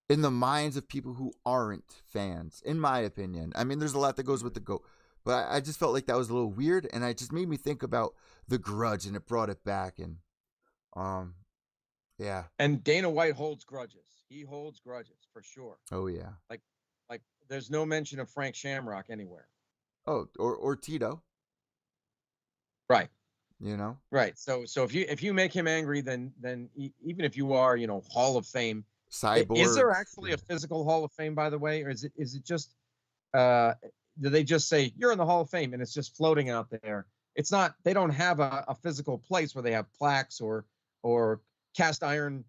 in the minds of people who aren't fans, in my opinion. I mean, there's a lot that goes with the GOAT, but I just felt like that was a little weird, and it just made me think about The Grudge, and it brought it back, and yeah. And Dana White holds grudges. He holds grudges for sure. Oh yeah. Like there's no mention of Frank Shamrock anywhere. Oh, or Tito. Right. You know? Right. So if you make him angry, then even if you are, Hall of Fame, Cyborg. Is there actually a physical Hall of Fame, by the way, or is it just do they just say you're in the Hall of Fame and it's just floating out there? It's not. They don't have a physical place where they have plaques or cast iron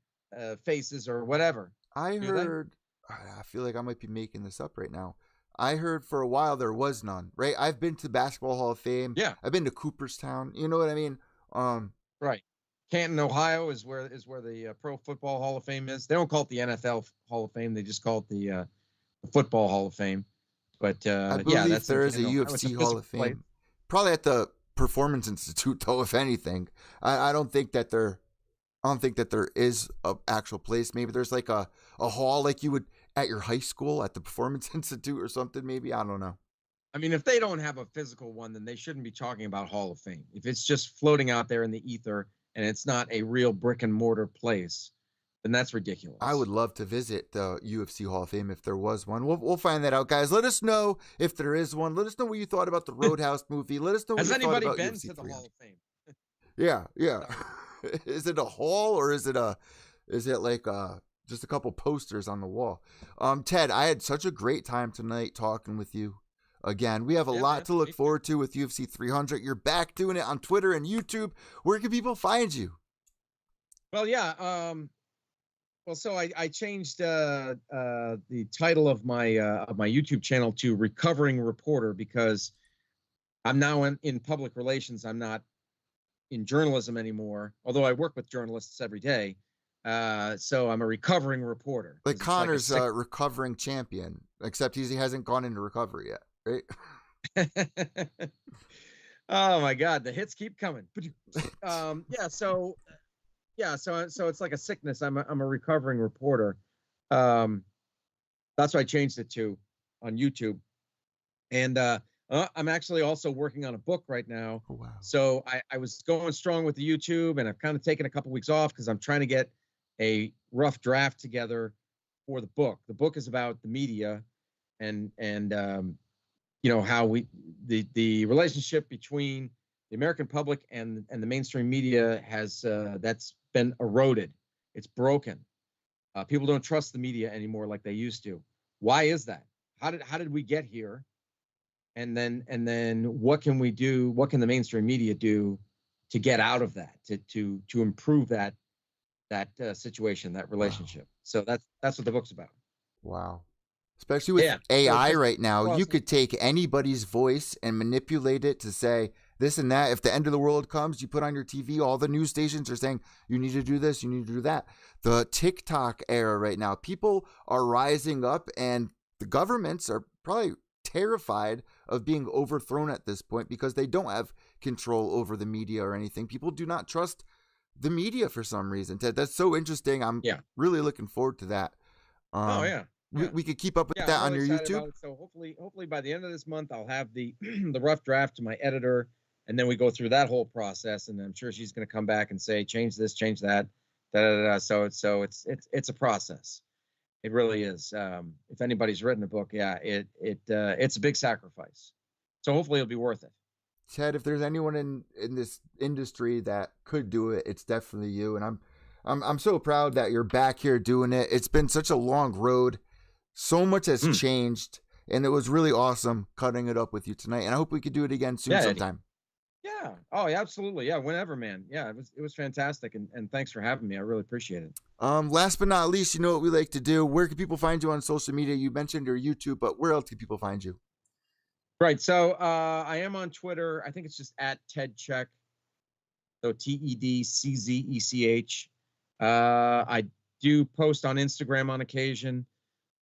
faces or whatever. I heard. I feel like I might be making this up right now. I heard for a while there was none, right? I've been to Basketball Hall of Fame. Yeah. I've been to Cooperstown. You know what I mean? Right. Canton, Ohio is where the Pro Football Hall of Fame is. They don't call it the NFL Hall of Fame. They just call it the Football Hall of Fame. But I believe that's there is a Ohio. UFC Hall of Fame. Probably at the Performance Institute, though, if anything. I don't think that there is an actual place. Maybe there's like a hall like you would at your high school at the Performance Institute or something, maybe. I don't know. I mean, if they don't have a physical one, then they shouldn't be talking about Hall of Fame. If it's just floating out there in the ether and it's not a real brick and mortar place, then that's ridiculous. I would love to visit the UFC Hall of Fame if there was one. We'll find that out, guys. Let us know if there is one. Let us know what you thought about the Roadhouse movie. Let us know what Has you thought anybody about been UFC to the 300. Hall of Fame? Yeah. Is it a hall or is it like just a couple posters on the wall? Ted, I had such a great time tonight talking with you again. We have a lot to look forward to with UFC 300. You're back doing it on Twitter and YouTube. Where can people find you? Well, yeah. So I changed the title of my YouTube channel to Recovering Reporter because I'm now in public relations. I'm not in journalism anymore, although I work with journalists every day. So I'm a recovering reporter. Like Connor's a recovering champion, except he hasn't gone into recovery yet, right? Oh my God, the hits keep coming. So it's like a sickness. I'm a recovering reporter. That's what I changed it to on YouTube. And I'm actually also working on a book right now. Oh, wow. So I was going strong with the YouTube, and I've kind of taken a couple weeks off because I'm trying to get a rough draft together for the book. The book is about the media and how the relationship between the American public and the mainstream media has that's been eroded. It's broken. People don't trust the media anymore like they used to. Why is that? How did we get here? And then what can we do? What can the mainstream media do to get out of that? To improve that situation, that relationship. Wow. So that's what the book's about. Wow. Especially with AI right now, awesome. You could take anybody's voice and manipulate it to say this and that. If the end of the world comes, you put on your TV, all the news stations are saying, you need to do this, you need to do that. The TikTok era right now, people are rising up and the governments are probably terrified of being overthrown at this point because they don't have control over the media or anything. People do not trust the media for some reason. Ted, that's so interesting. I'm really looking forward to that. We could keep up with that on your YouTube. So hopefully by the end of this month, I'll have the rough draft to my editor, and then we go through that whole process. And I'm sure she's going to come back and say, change this, change that, So it's a process. It really is. If anybody's written a book, it's a big sacrifice. So hopefully it'll be worth it. Ted, if there's anyone in this industry that could do it, it's definitely you. And I'm so proud that you're back here doing it. It's been such a long road. So much has changed, and it was really awesome cutting it up with you tonight. And I hope we could do it again soon sometime. Yeah. Oh, yeah, absolutely. Yeah, whenever, man. Yeah, it was fantastic, and thanks for having me. I really appreciate it. Last but not least, you know what we like to do. Where can people find you on social media? You mentioned your YouTube, but where else can people find you? Right. So I am on Twitter. I think it's just at Ted Czech. So TEDCZECH. I do post on Instagram on occasion.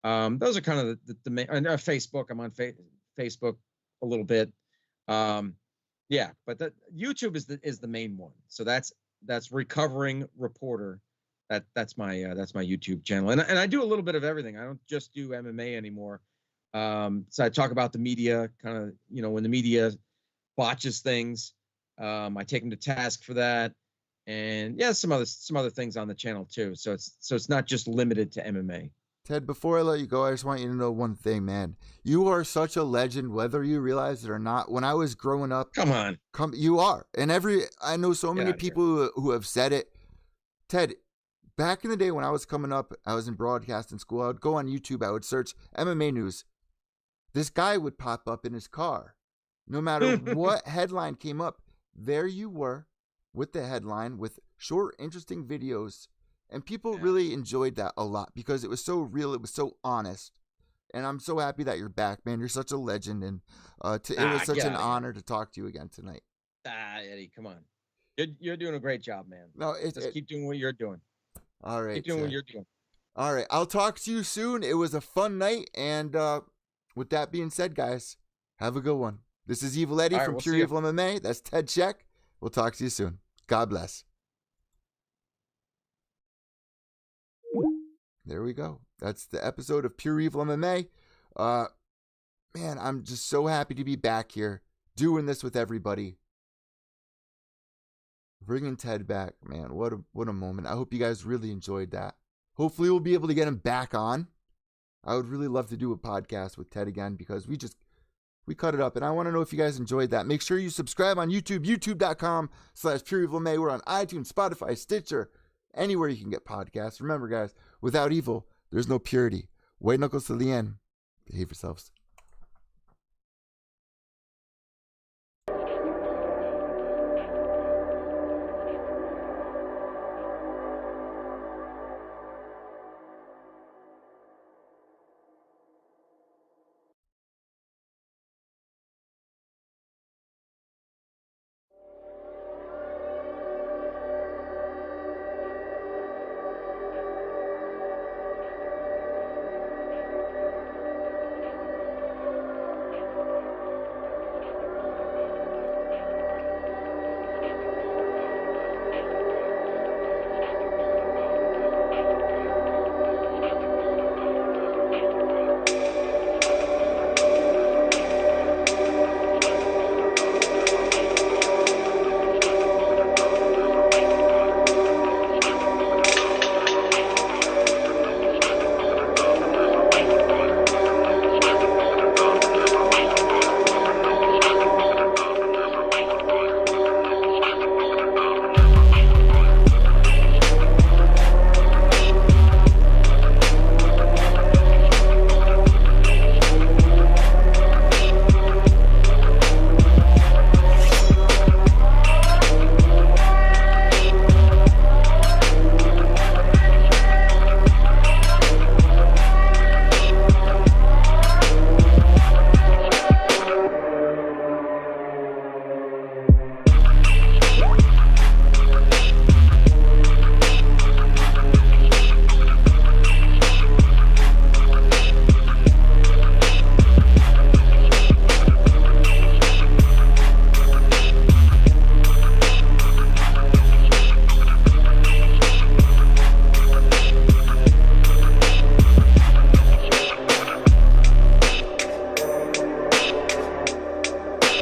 Those are kind of the main. Facebook. I'm on Facebook a little bit. But the YouTube is the main one. So that's Recovering Reporter. That's my YouTube channel. And I do a little bit of everything. I don't just do MMA anymore. So I talk about the media, kind of, when the media botches things, I take them to task for that. And some other things on the channel too. So it's not just limited to MMA. Ted, before I let you go, I just want you to know one thing, man. You are such a legend, whether you realize it or not. When I was growing up, you are. And I know so many people who have said it. Ted, back in the day when I was coming up, I was in broadcasting school. I would go on YouTube. I would search MMA news. This guy would pop up in his car. No matter what headline came up, there you were with the headline with short, interesting videos. And people really enjoyed that a lot because it was so real. It was so honest. And I'm so happy that you're back, man. You're such a legend, and it was such an honor to talk to you again tonight. Eddie, come on. You're doing a great job, man. No, Just keep doing what you're doing. All right. Keep doing what you're doing. All right. I'll talk to you soon. It was a fun night. And with that being said, guys, have a good one. This is Evil Eddie from Pure Evil MMA. That's Ted Czech. We'll talk to you soon. God bless. There we go. That's the episode of Pure Evil MMA. Man, I'm just so happy to be back here doing this with everybody. Bringing Ted back, man. What a moment. I hope you guys really enjoyed that. Hopefully we'll be able to get him back on. I would really love to do a podcast with Ted again because we cut it up, and I want to know if you guys enjoyed that. Make sure you subscribe on YouTube, youtube.com/PureEvilMA. We're on iTunes, Spotify, Stitcher, anywhere you can get podcasts. Remember, guys, without evil, there's no purity. White knuckles to the end. Behave yourselves.